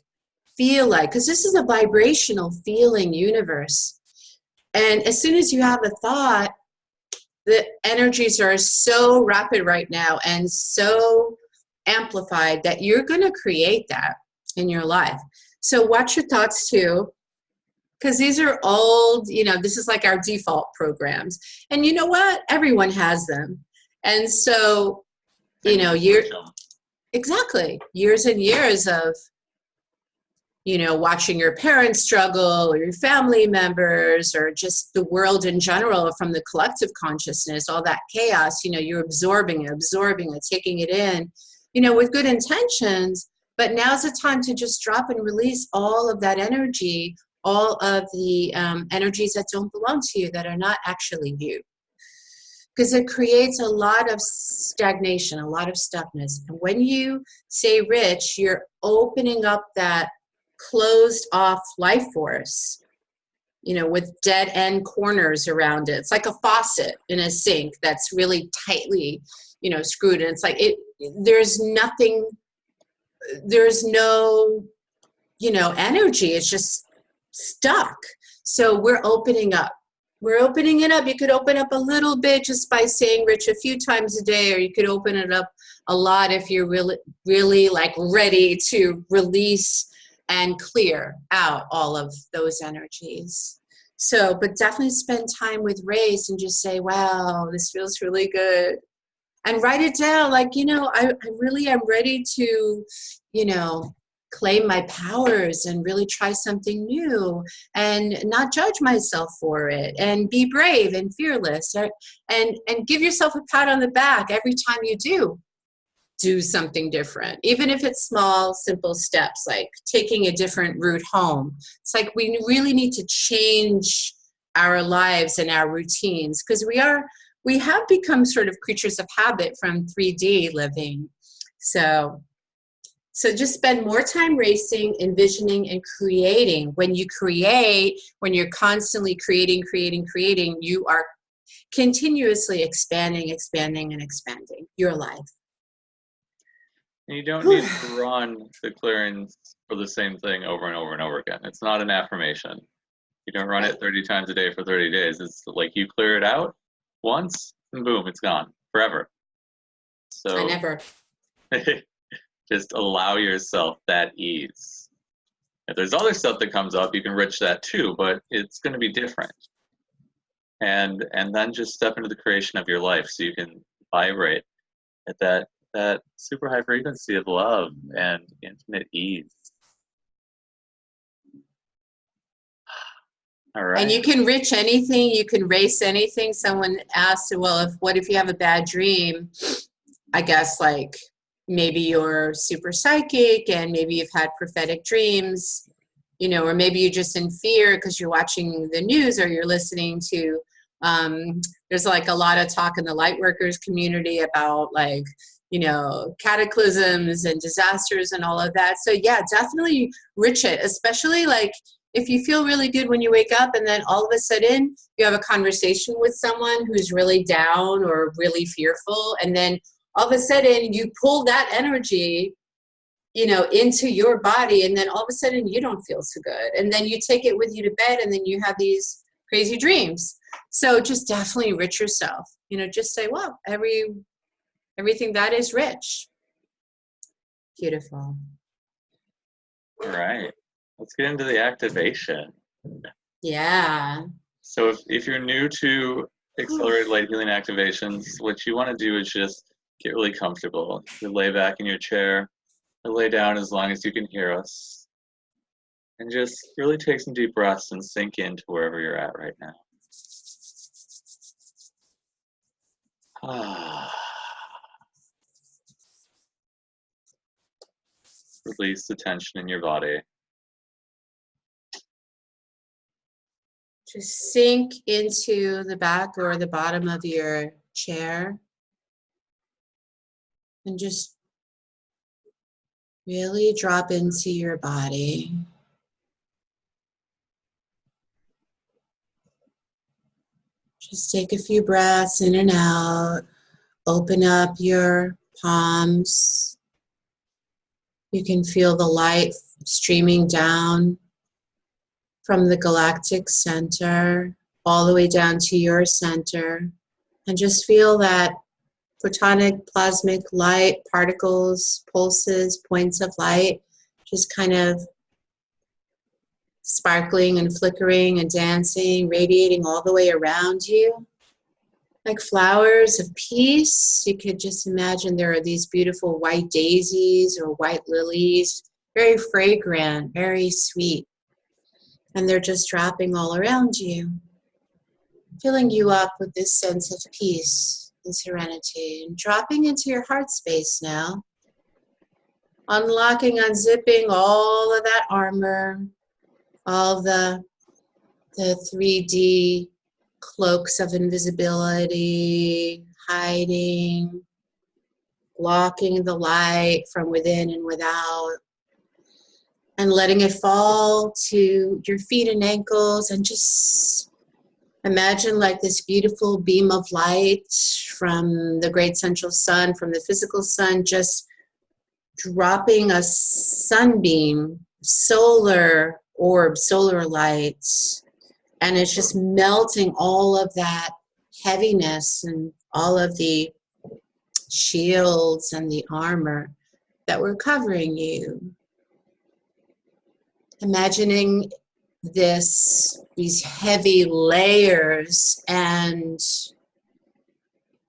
feel like, because this is a vibrational feeling universe. And as soon as you have a thought, the energies are so rapid right now and so amplified that you're going to create that in your life. So watch your thoughts too, because these are old, you know, this is like our default programs. And you know what? Everyone has them. And so, you know, exactly, years and years of, you know, watching your parents struggle or your family members or just the world in general from the collective consciousness, all that chaos, you know, you're absorbing it, taking it in, you know, with good intentions. But now's the time to just drop and release all of that energy, all of the energies that don't belong to you, that are not actually you. Because it creates a lot of stagnation, a lot of stuckness. And when you say rich, you're opening up that closed off life force, you know, with dead end corners around it. It's like a faucet in a sink that's really tightly, you know, screwed. And it's like there's nothing, there's no, you know, energy. It's just stuck. So we're opening up. We're opening it up. You could open up a little bit just by saying rich a few times a day, or you could open it up a lot if you're really, really like ready to release and clear out all of those energies. So, but definitely spend time with Race and just say, wow, this feels really good. And write it down like, you know, I really am ready to, you know, claim my powers and really try something new and not judge myself for it and be brave and fearless and give yourself a pat on the back every time you do something different, even if it's small, simple steps, like taking a different route home. It's like we really need to change our lives and our routines because we have become sort of creatures of habit from 3D living. So just spend more time racing, envisioning, and creating. When you create, when you're constantly creating, you are continuously expanding your life. And you don't need to run the clearings for the same thing over and over and over again. It's not an affirmation. You don't run it 30 times a day for 30 days. It's like you clear it out once, and boom, it's gone forever. So I never. Just allow yourself that ease. If there's other stuff that comes up, you can enrich that too, but it's going to be different. And then just step into the creation of your life so you can vibrate at that super high frequency of love and infinite ease. All right. And you can reach anything, you can race anything. Someone asked, well, what if you have a bad dream? I guess like maybe you're super psychic and maybe you've had prophetic dreams, you know, or maybe you're just in fear because you're watching the news or you're listening to, there's like a lot of talk in the light workers community about like, you know, cataclysms and disasters and all of that. So yeah, definitely rich it, especially like if you feel really good when you wake up and then all of a sudden you have a conversation with someone who's really down or really fearful, and then all of a sudden you pull that energy, you know, into your body, and then all of a sudden you don't feel so good. And then you take it with you to bed and then you have these crazy dreams. So just definitely enrich yourself, you know, just say, well, everything that is rich. Beautiful. All right. Let's get into the activation. Yeah. So if you're new to accelerated light healing activations, what you want to do is just get really comfortable. You lay back in your chair or lay down as long as you can hear us. And just really take some deep breaths and sink into wherever you're at right now. Release the tension in your body. Just sink into the back or the bottom of your chair and just really drop into your body. Just take a few breaths in and out. Open up your palms. You can feel the light streaming down from the galactic center all the way down to your center. And just feel that photonic plasmic light, particles, pulses, points of light, just kind of sparkling and flickering and dancing, radiating all the way around you. Like flowers of peace. You could just imagine there are these beautiful white daisies or white lilies, very fragrant, very sweet. And they're just dropping all around you, filling you up with this sense of peace and serenity, and dropping into your heart space now. Unlocking, unzipping all of that armor, all the 3D cloaks of invisibility, hiding, blocking the light from within and without, and letting it fall to your feet and ankles, and just imagine like this beautiful beam of light from the great central sun, from the physical sun, just dropping a sunbeam, solar orb, solar light. And it's just melting all of that heaviness and all of the shields and the armor that were covering you. Imagining these heavy layers and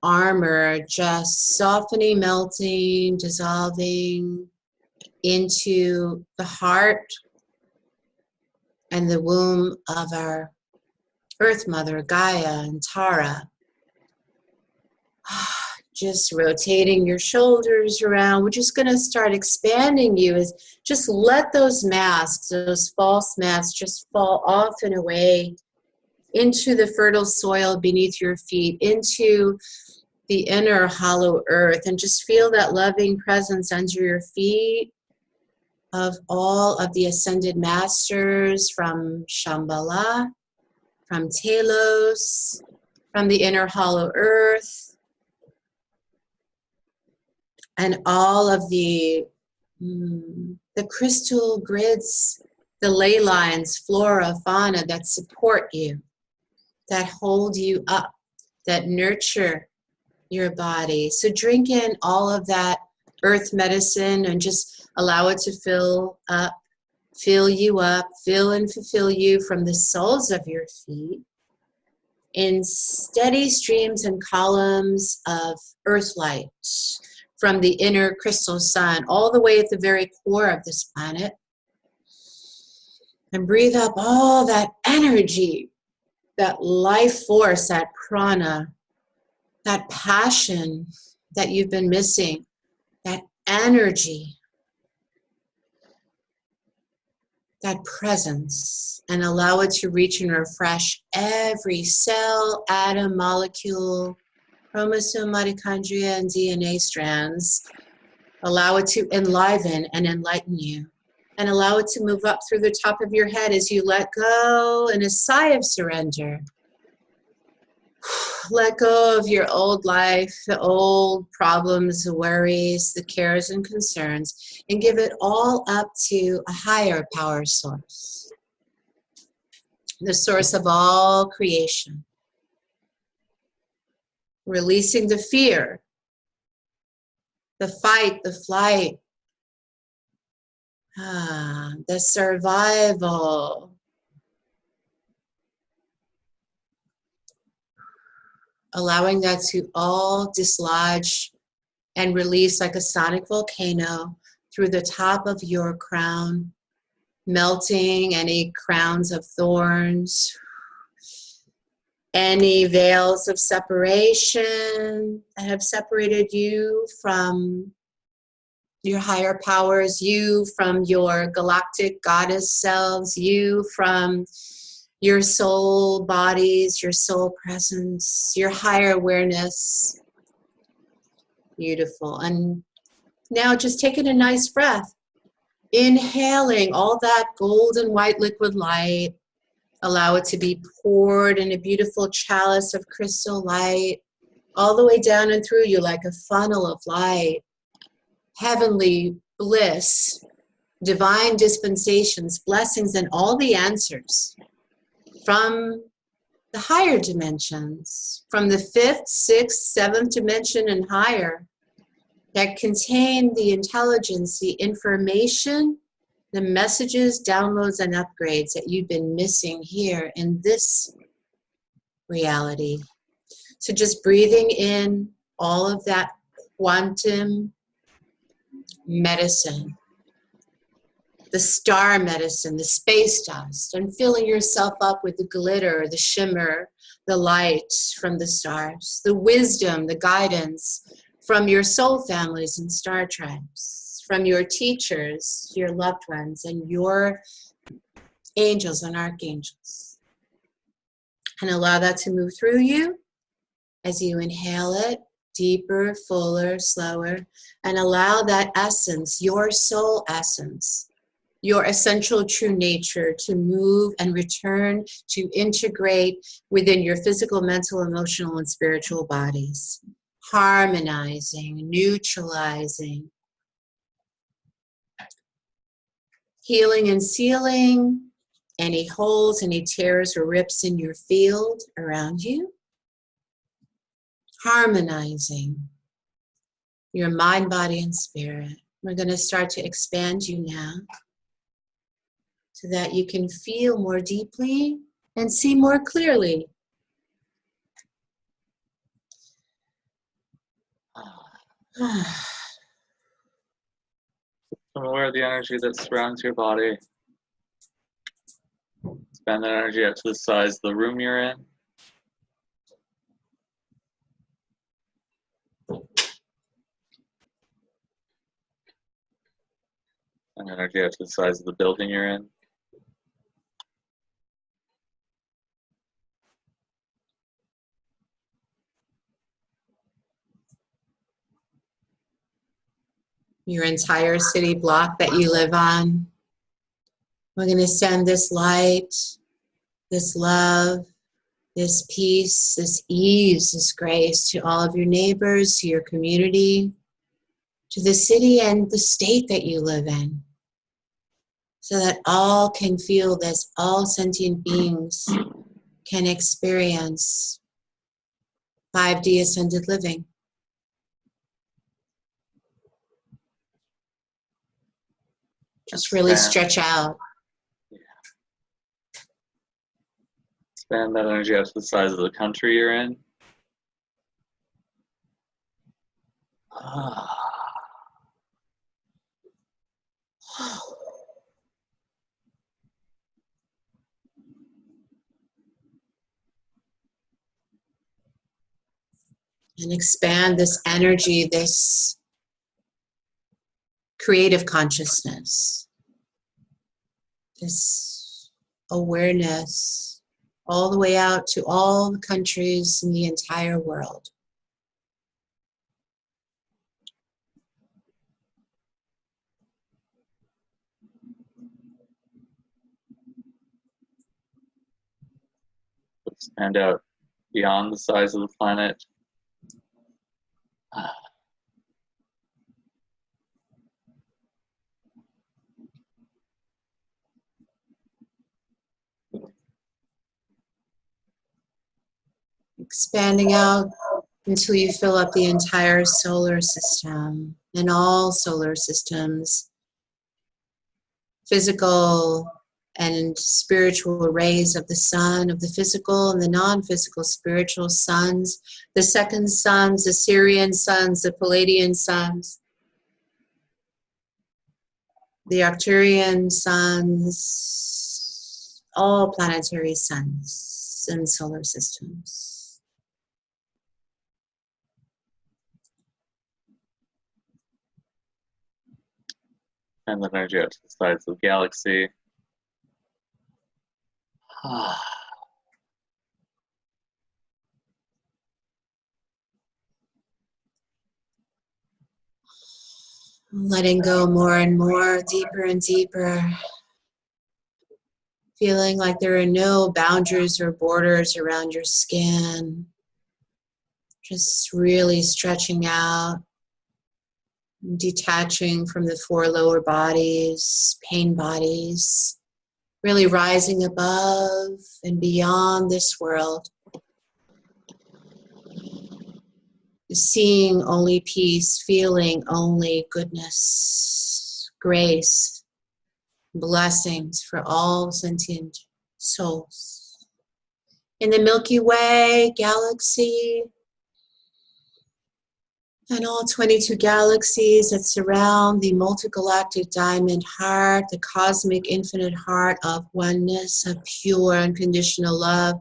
armor just softening, melting, dissolving into the heart and the womb of our Earth Mother, Gaia and Tara. Just rotating your shoulders around. We're just going to start expanding you. Just let those masks, those false masks, just fall off and away into the fertile soil beneath your feet, into the inner hollow earth, and just feel that loving presence under your feet of all of the ascended masters from Shambhala, from Telos, from the inner hollow earth, and all of the crystal grids, the ley lines, flora, fauna that support you, that hold you up, that nurture your body. So drink in all of that earth medicine and just allow it to fill you up, fill and fulfill you from the soles of your feet in steady streams and columns of earth light from the inner crystal sun all the way at the very core of this planet. And breathe up all that energy, that life force, that prana, that passion that you've been missing, that energy, that presence, and allow it to reach and refresh every cell, atom, molecule, chromosome, mitochondria, and DNA strands. Allow it to enliven and enlighten you. And allow it to move up through the top of your head as you let go in a sigh of surrender. Let go of your old life, the old problems, the worries, the cares and concerns, and give it all up to a higher power source, the source of all creation. Releasing the fear, the fight, the flight, the survival. Allowing that to all dislodge and release like a sonic volcano through the top of your crown, melting any crowns of thorns, any veils of separation that have separated you from your higher powers, you from your galactic goddess selves, you from your soul bodies, your soul presence, your higher awareness. Beautiful. And now just taking a nice breath, inhaling all that golden white liquid light, Allow it to be poured in a beautiful chalice of crystal light, all the way down and through you like a funnel of light. Heavenly bliss, divine dispensations, blessings, and all the answers from the higher dimensions, from the 5th, 6th, 7th dimension and higher, that contain the intelligence, the information, the messages, downloads, and upgrades that you've been missing here in this reality. So just breathing in all of that quantum medicine, the star medicine, the space dust, and filling yourself up with the glitter, the shimmer, the light from the stars, the wisdom, the guidance from your soul families and star tribes, from your teachers, your loved ones, and your angels and archangels. And allow that to move through you as you inhale it, deeper, fuller, slower, and allow that essence, your soul essence, your essential true nature, to move and return to integrate within your physical, mental, emotional, and spiritual bodies, harmonizing, neutralizing, healing and sealing any holes, any tears or rips in your field around you, harmonizing your mind, body, and spirit. We're going to start to expand you now so that you can feel more deeply and see more clearly. I'm aware of the energy that surrounds your body. Expand that energy out to the size of the room you're in. And energy out to the size of the building you're in. Your entire city block that you live on. We're going to send this light, this love, this peace, this ease, this grace to all of your neighbors, to your community, to the city and the state that you live in, so that all can feel this, all sentient beings can experience 5D ascended living. Just really stretch out. Expand that energy out to the size of the country you're in. And expand this energy, this creative consciousness, this awareness, all the way out to all the countries in the entire world. Expand out beyond the size of the planet. Expanding out until you fill up the entire solar system and all solar systems, physical and spiritual rays of the sun, of the physical and the non-physical spiritual suns, the second suns, the Syrian suns, the Palladian suns, the Arcturian suns, all planetary suns and solar systems. And the energy out to the sides of the galaxy. Letting go more and more, deeper and deeper. Feeling like there are no boundaries or borders around your skin. Just really stretching out, detaching from the 4 lower bodies, pain bodies, really rising above and beyond this world. Seeing only peace, feeling only goodness, grace, blessings for all sentient souls. In the Milky Way galaxy, and all 22 galaxies that surround the multigalactic diamond heart, the cosmic infinite heart of oneness, of pure unconditional love.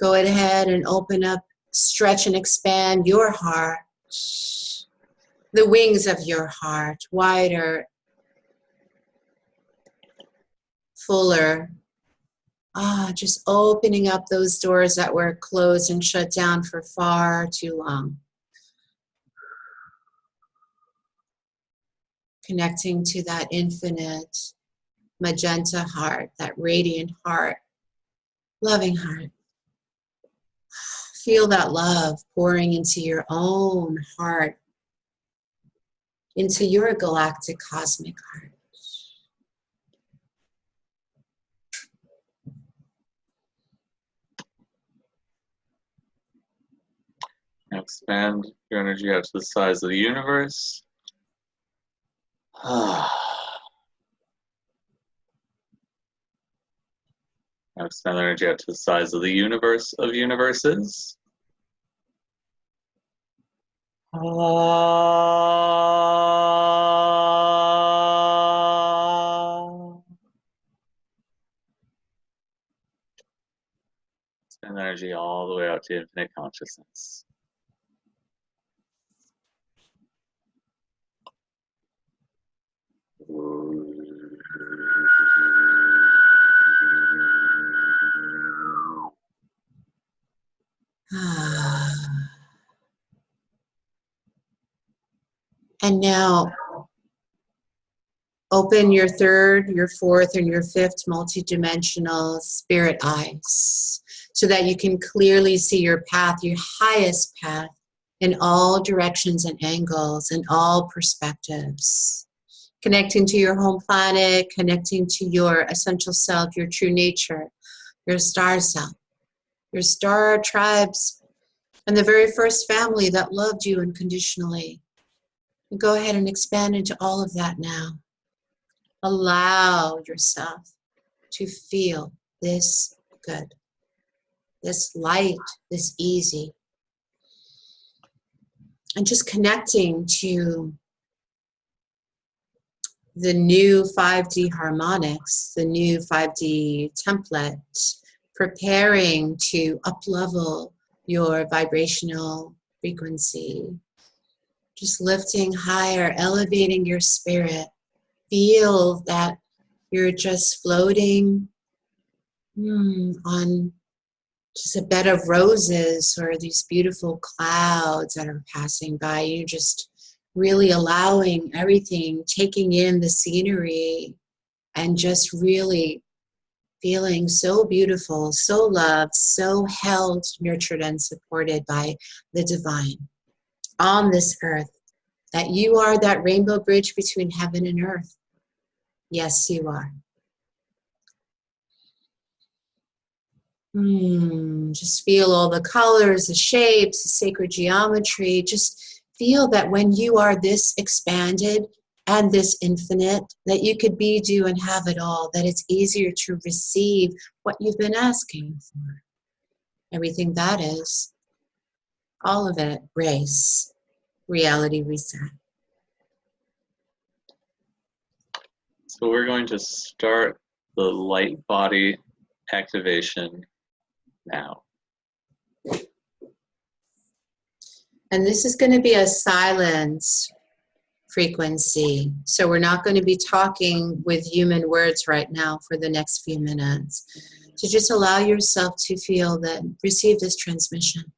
Go ahead and open up, stretch and expand your heart, the wings of your heart, wider, fuller. Just opening up those doors that were closed and shut down for far too long. Connecting to that infinite magenta heart, that radiant heart, loving heart. Feel that love pouring into your own heart, into your galactic cosmic heart. Now expand your energy out to the size of the universe. Now expand energy out to the size of the universe of universes. Expand energy all the way out to infinite consciousness. And now open your 3rd, your 4th, and your 5th multidimensional spirit eyes so that you can clearly see your path, your highest path, in all directions and angles and all perspectives. Connecting to your home planet, connecting to your essential self, your true nature, your star self, your star tribes, and the very first family that loved you unconditionally. And go ahead and expand into all of that now. Allow yourself to feel this good, this light, this easy. And just connecting to the new 5D harmonics, the new 5D template, preparing to up-level your vibrational frequency. Just lifting higher, elevating your spirit. Feel that you're just floating on just a bed of roses or these beautiful clouds that are passing by. You're just really allowing everything, taking in the scenery, and just really feeling so beautiful, so loved, so held, nurtured, and supported by the divine on this earth. That you are that rainbow bridge between heaven and earth. Yes, you are. Just feel all the colors, the shapes, the sacred geometry. Just feel that when you are this expanded and this infinite, that you could be, do, and have it all, that it's easier to receive what you've been asking for. Everything that is, all of it, grace, reality reset. So we're going to start the light body activation now. And this is going to be a silence frequency. So we're not going to be talking with human words right now for the next few minutes. So just allow yourself to feel that, receive this transmission.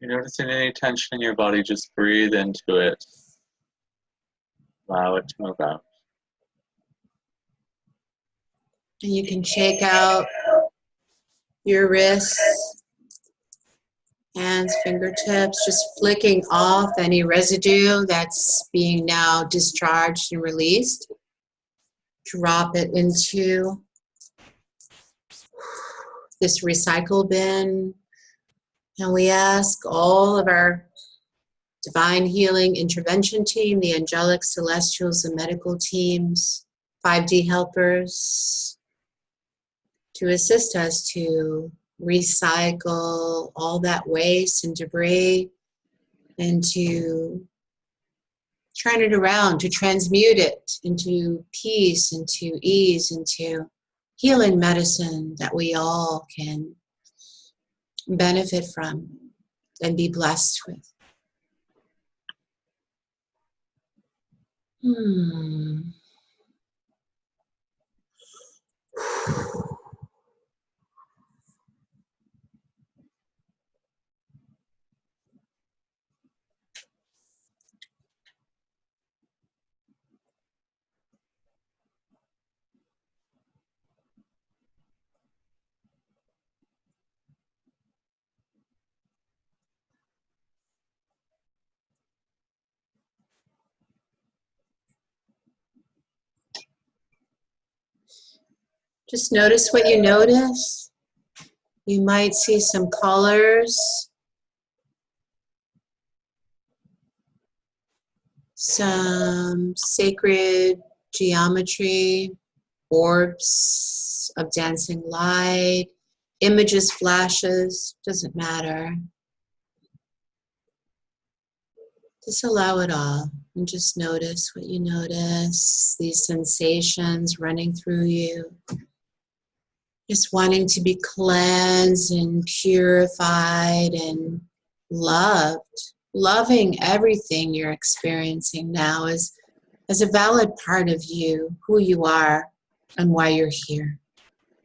You're noticing any tension in your body, just breathe into it. Allow it to move out. And you can shake out your wrists, hands, fingertips, just flicking off any residue that's being now discharged and released. Drop it into this recycle bin. And we ask all of our divine healing intervention team, the angelic, celestials, and medical teams, 5D helpers, to assist us to recycle all that waste and debris and to turn it around, to transmute it into peace, into ease, into healing medicine that we all can benefit from and be blessed with. Just notice what you notice. You might see some colors, some sacred geometry, orbs of dancing light, images, flashes, doesn't matter. Just allow it all and just notice what you notice, these sensations running through you. Just wanting to be cleansed and purified and loved. Loving everything you're experiencing now as a valid part of you, who you are, and why you're here.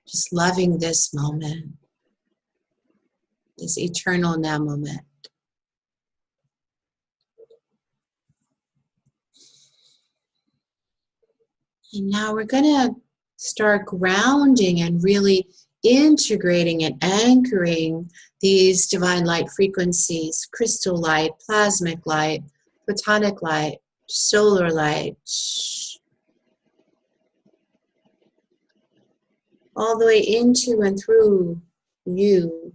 Just loving this moment, this eternal now moment. And now we're going to start grounding and really integrating and anchoring these divine light frequencies, crystal light, plasmic light, photonic light, solar light, all the way into and through you.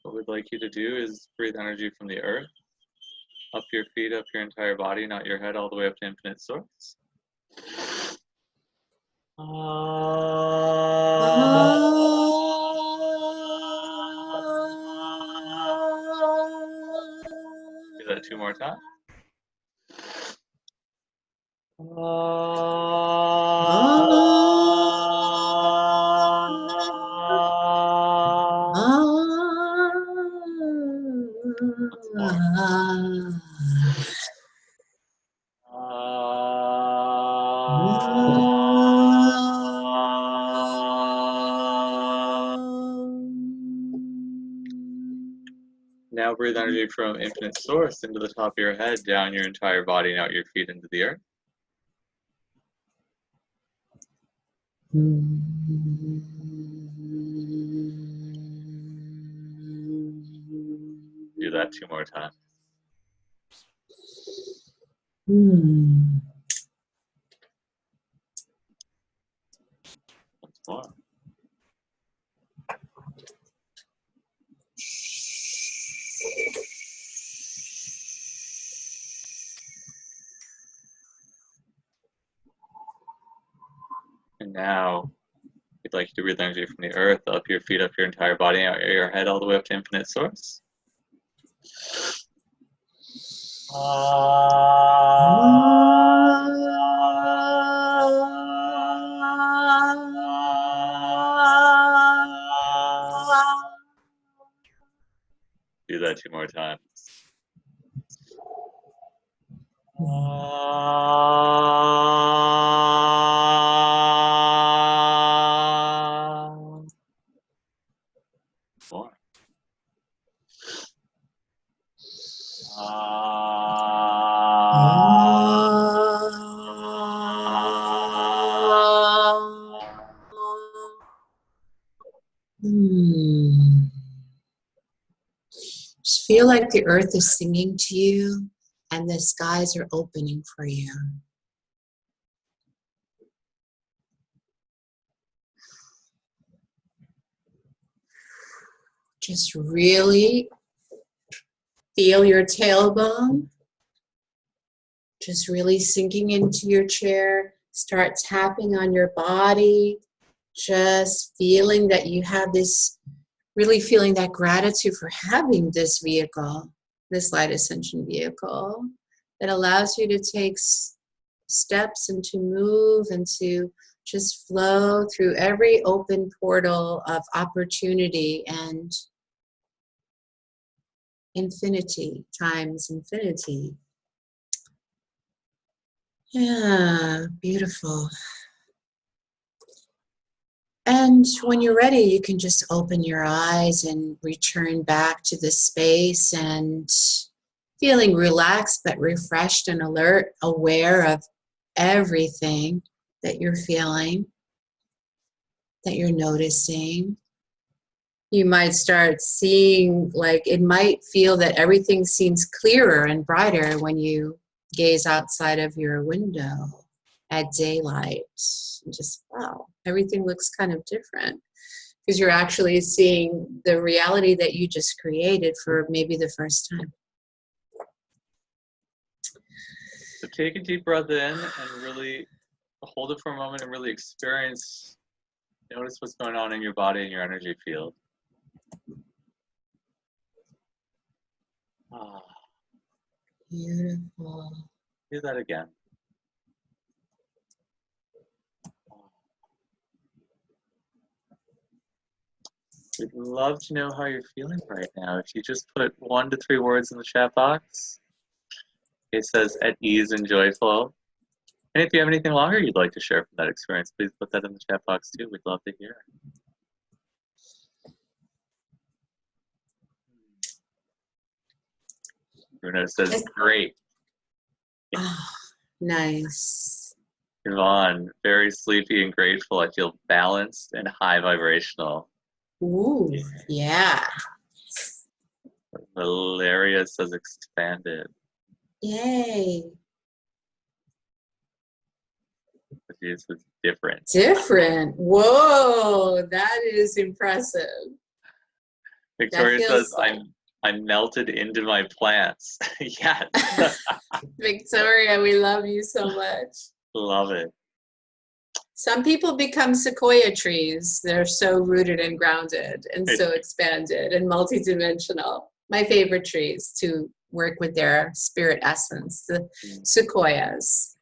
What we'd like you to do is breathe energy from the earth, up your feet, up your entire body, not your head, all the way up to infinite source. Do that 2 more times. Now breathe energy from infinite source into the top of your head, down your entire body, and out your feet into the earth. Do that 2 more times. More. And now, we'd like you to breathe energy from the earth up your feet, up your entire body, out your head, all the way up to infinite source. Do that 2 more times. More. Just feel like the earth is singing to you and the skies are opening for you. Just really feel your tailbone. Just really sinking into your chair. Start tapping on your body. Just feeling that you have this, really feeling that gratitude for having this vehicle, this Light Ascension vehicle that allows you to take steps and to move and to just flow through every open portal of opportunity and infinity times infinity. Yeah, beautiful. And when you're ready, you can just open your eyes and return back to the space and feeling relaxed but refreshed and alert, aware of everything that you're feeling, that you're noticing. You might start seeing, like, it might feel that everything seems clearer and brighter when you gaze outside of your window at daylight. And just, wow, everything looks kind of different because you're actually seeing the reality that you just created for maybe the first time. So take a deep breath in and really hold it for a moment and really experience, notice what's going on in your body and your energy field. Beautiful. Do that again. We'd love to know how you're feeling right now. If you just put 1 to 3 words in the chat box, it says at ease and joyful. And if you have anything longer you'd like to share from that experience, please put that in the chat box too. We'd love to hear. Bruno says, great. Oh, nice. Yvonne, very sleepy and grateful. I feel balanced and high vibrational. Ooh, yeah. Valeria says expanded. Yay. This is different. Different. Whoa, that is impressive. Victoria says, I'm melted into my plants. Yes. Victoria, we love you so much. Love it. Some people become sequoia trees. They're so rooted and grounded and so expanded and multidimensional. My favorite trees to work with their spirit essence, the sequoias.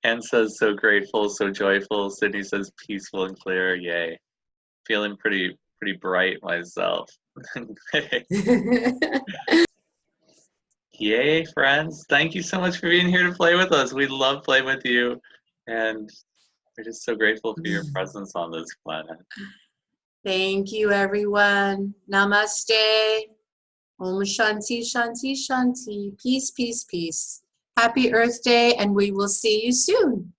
Anne says, so grateful, so joyful. Sydney says, peaceful and clear. Yay. Feeling pretty bright myself. Yay, friends. Thank you so much for being here to play with us. We love playing with you. And we're just so grateful for your presence on this planet. Thank you, everyone. Namaste. Om Shanti, Shanti, Shanti. Peace, peace, peace. Happy Earth Day, and we will see you soon.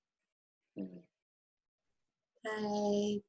Bye.